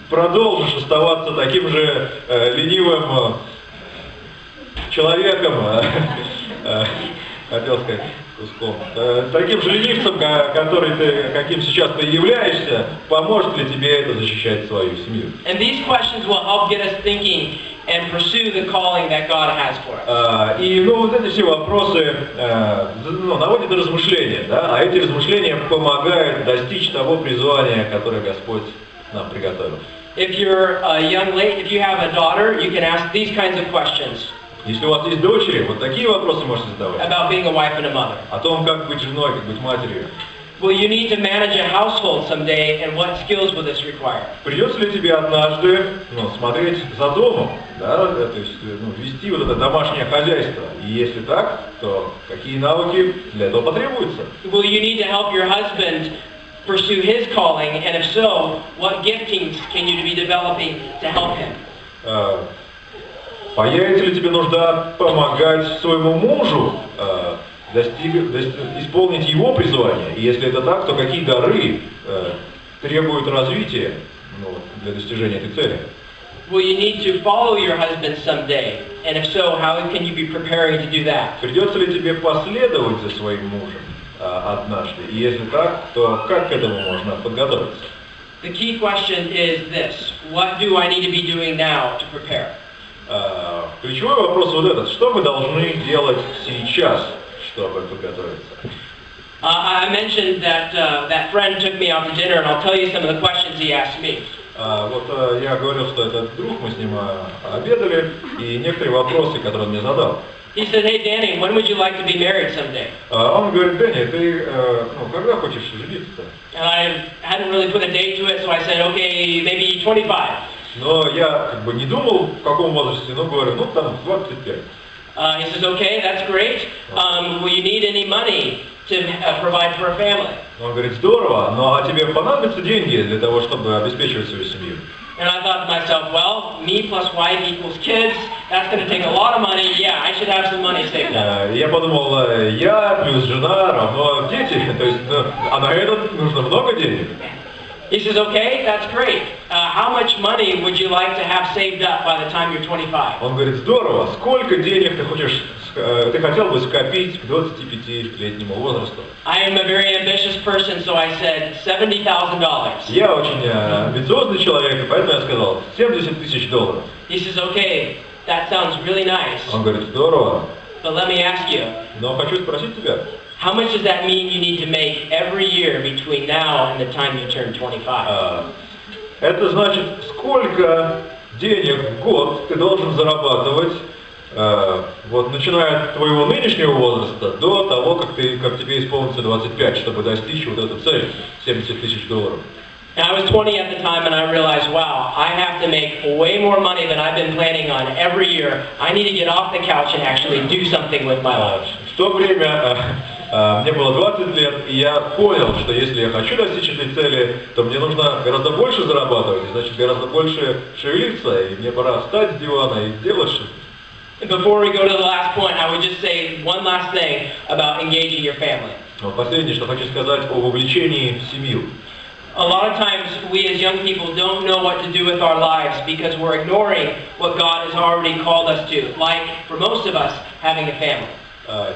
продолжишь оставаться таким же ленивым человеком, хотел сказать, куском, таким же ленивцем, каким сейчас ты являешься, поможет ли тебе это защищать свою семью? And these questions will help get us thinking and pursue the calling that God has for us. И вот эти все вопросы наводят на размышления, да? А эти размышления помогают достичь того призвания, которое Господь нам приготовил. If you're a young lady, if you have a daughter, you can ask these kinds of questions. Если у вас есть дочери, вот такие вопросы можете задавать. About being a wife and a mother. О том, как быть женой, как быть матерью. Will you need to manage a household someday, and what skills will this require? Придется ли тебе однажды смотреть за домом, да, то есть вести вот это домашнее хозяйство? И если так, то какие навыки для этого потребуются? Will you need to help your husband pursue his calling, and if so, what giftings can you be developing to help him? Появится ли тебе нужда помогать своему мужу исполнить его призвание? И если это так, то какие дары требуют развития для достижения этой цели? will you need to follow your husband someday? And if so, how can you be preparing to do that? Придется ли тебе последовать за своим мужем однажды? И если так, то как к этому можно подготовиться? The key question is this: what do I need to be doing now to prepare? Ключевой вопрос вот этот: что мы должны делать сейчас, чтобы подготовиться? I mentioned that that friend took me out to dinner, and I'll tell you some of the questions he asked me. Вот я говорил, что этот друг, мы с ним обедали, и некоторые вопросы, которые он мне задал. He said, "Hey, Danny, when would you like to be married someday?" Он говорит: Дэнни, ты когда хочешь жениться-то? And I hadn't really put a date to it, so I said, "Okay, maybe 25." Но я как бы не думал, в каком возрасте, но говорю, ну там 25. He says, "Okay, that's great. Will you need any money to provide for a family?" Он говорит: здорово, но а тебе понадобятся деньги для того, чтобы обеспечивать свою семью? And I thought to myself, well, me plus wife equals kids. That's going to take a lot of money. Yeah, I should have some money saved up. Я подумал, я плюс жена равно дети, то есть, а на это нужно много денег. He says, okay, that's great. How much money would you like to have saved up by the time you're 25? Он говорит: здорово, сколько денег ты хотел бы скопить к 25-летнему возрасту? I am a very ambitious person, so I said $70,000. Я очень амбициозный человек, и поэтому я сказал $70 тысяч. He says, okay, that sounds really nice. Он говорит: здорово, But let me ask you, но хочу спросить тебя, how much does that mean you need to make every year between now and the time you turn 25? это значит, сколько денег в год ты должен зарабатывать, вот начиная от твоего нынешнего возраста до того, как тебе исполнится 25, чтобы достичь вот эту цель $70 тысяч. And I was 20 at the time, and I realized, wow, I have to make way more money than I've been planning on every year. I need to get off the couch and actually do something with my life. В то время мне было 20 лет, и я понял, что если я хочу достичь этой цели, то мне нужно гораздо больше зарабатывать, и значит гораздо больше шевелиться, и мне пора встать с дивана и делать что-то. Before we go to the last point, I would just say one last thing about engaging your family. Но последнее, что хочу сказать о вовлечении в семью. A lot of times we as young people don't know what to do with our lives because we're ignoring what God has already called us to, like for most of us, having a family.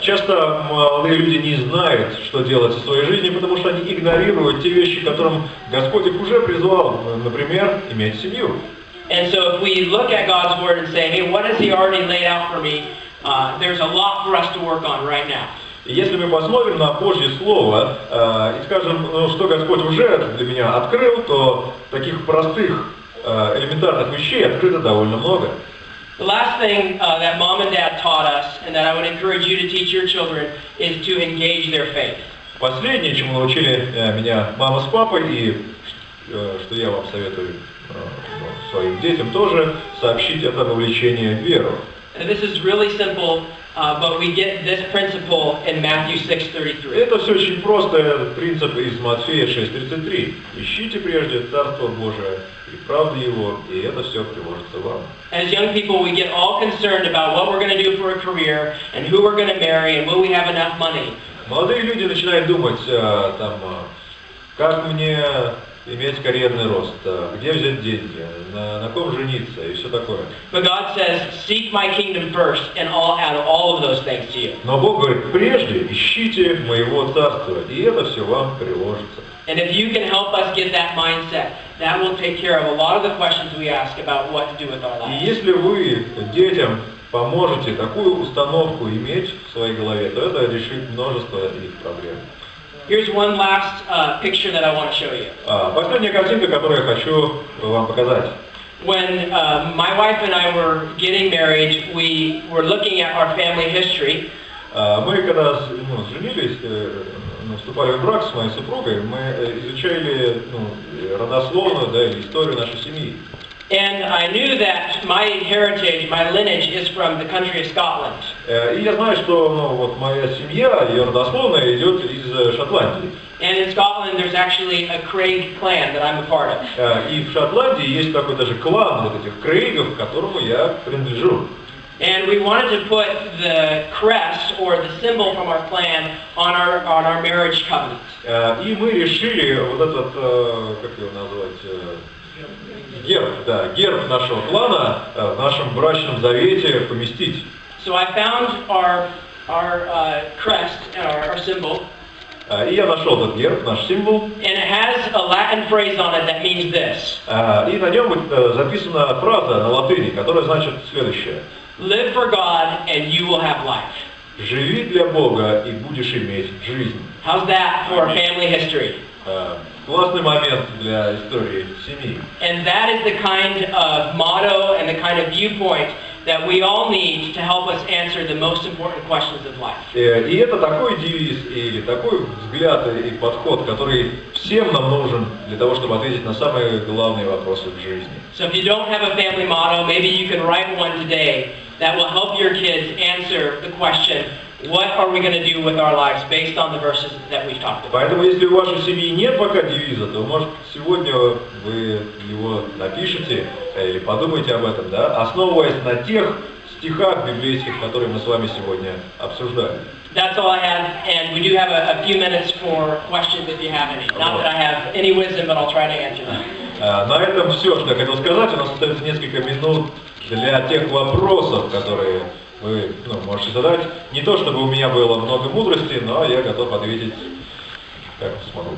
Часто молодые люди не знают, что делать со своей жизнью, потому что они игнорируют те вещи, к которым Господь их уже призвал, например, иметь семью. And so if we look at God's Word and say, hey, what has He already laid out for me, there's a lot for us to work on right now. Если мы посмотрим на Божье Слово и скажем, что Господь уже для меня открыл, то таких простых, элементарных вещей открыто довольно много. The last thing that Mom and Dad taught us, and that I would encourage you to teach your children, is to engage their faith. Последнее, чему научили меня мама с папой, и что я вам советую своим детям тоже, сообщить это вовлечение в веру. And this is really simple, but we get this principle in Matthew 6:33. Это все очень просто, этот принцип из Матфея 6:33. Ищите прежде Царство Божие и правду Его, и это все приложится вам. As young people, we get all concerned about what we're going to do for a career, and who we're going to marry, and will we have enough money. Молодые люди начинают думать, как мне иметь карьерный рост, где взять деньги, на ком жениться и все такое. But God says, seek my kingdom first, and I'll add all of those things to you. Но Бог говорит: прежде ищите моего царства, и это все вам приложится. And if you can help us get that mindset, that will take care of a lot of the questions we ask about what to do with our И lives. если вы детям поможете такую установку иметь в своей голове, то это решит множество их проблем. Here's one last picture that I want to show you. Последняя картинка, которую я хочу вам показать. When my wife and I were getting married, we were looking at our family history. Мы когда женились, вступали в брак с моей супругой, мы изучали родословную, или историю нашей семьи. And I knew that my heritage, my lineage, is from the country of Scotland. И я знаю, что моя семья, ее родословная идет из Шотландии. And in Scotland, there's actually a Craig clan that I'm a part of. И в Шотландии есть такой даже клан вот этих Крейгов, к которому я принадлежу. And we wanted to put the crest or the symbol from our clan on our marriage covenant. И мы решили вот этот, как его назвать, Герб, да, герб нашего клана в нашем брачном завете поместить. So I found our crest, our symbol, И я нашел этот герб, наш символ, and it has a Latin phrase on it that means this: и на нем записана фраза на латыни, которая значит следующее. live for God and you will have life. Живи для Бога и будешь иметь жизнь. How's that for family history? Классный момент для истории семьи. And that is the kind of motto and the kind of viewpoint that we all need to help us answer the most important questions of life. И это такой девиз или такой взгляд и подход, который всем нам нужен для того, чтобы ответить на самые главные вопросы в жизни. So if you don't have a family motto, maybe you can write one today that will help your kids answer the question, what are we going to do with our lives based on the verses that we've talked about. Поэтому, если у вашей семьи нет пока девиза, то, может, сегодня вы его напишите или подумайте об этом, да, основываясь на тех стихах библейских, которые мы с вами сегодня обсуждали. That's all I have, and we do have a few minutes for questions if you have any. Not that I have any wisdom, but I'll try to answer them. На этом все, что я хотел сказать. У нас остается несколько минут для тех вопросов, которые вы можете задать. Не то, чтобы у меня было много мудрости, но я готов ответить, как смогу.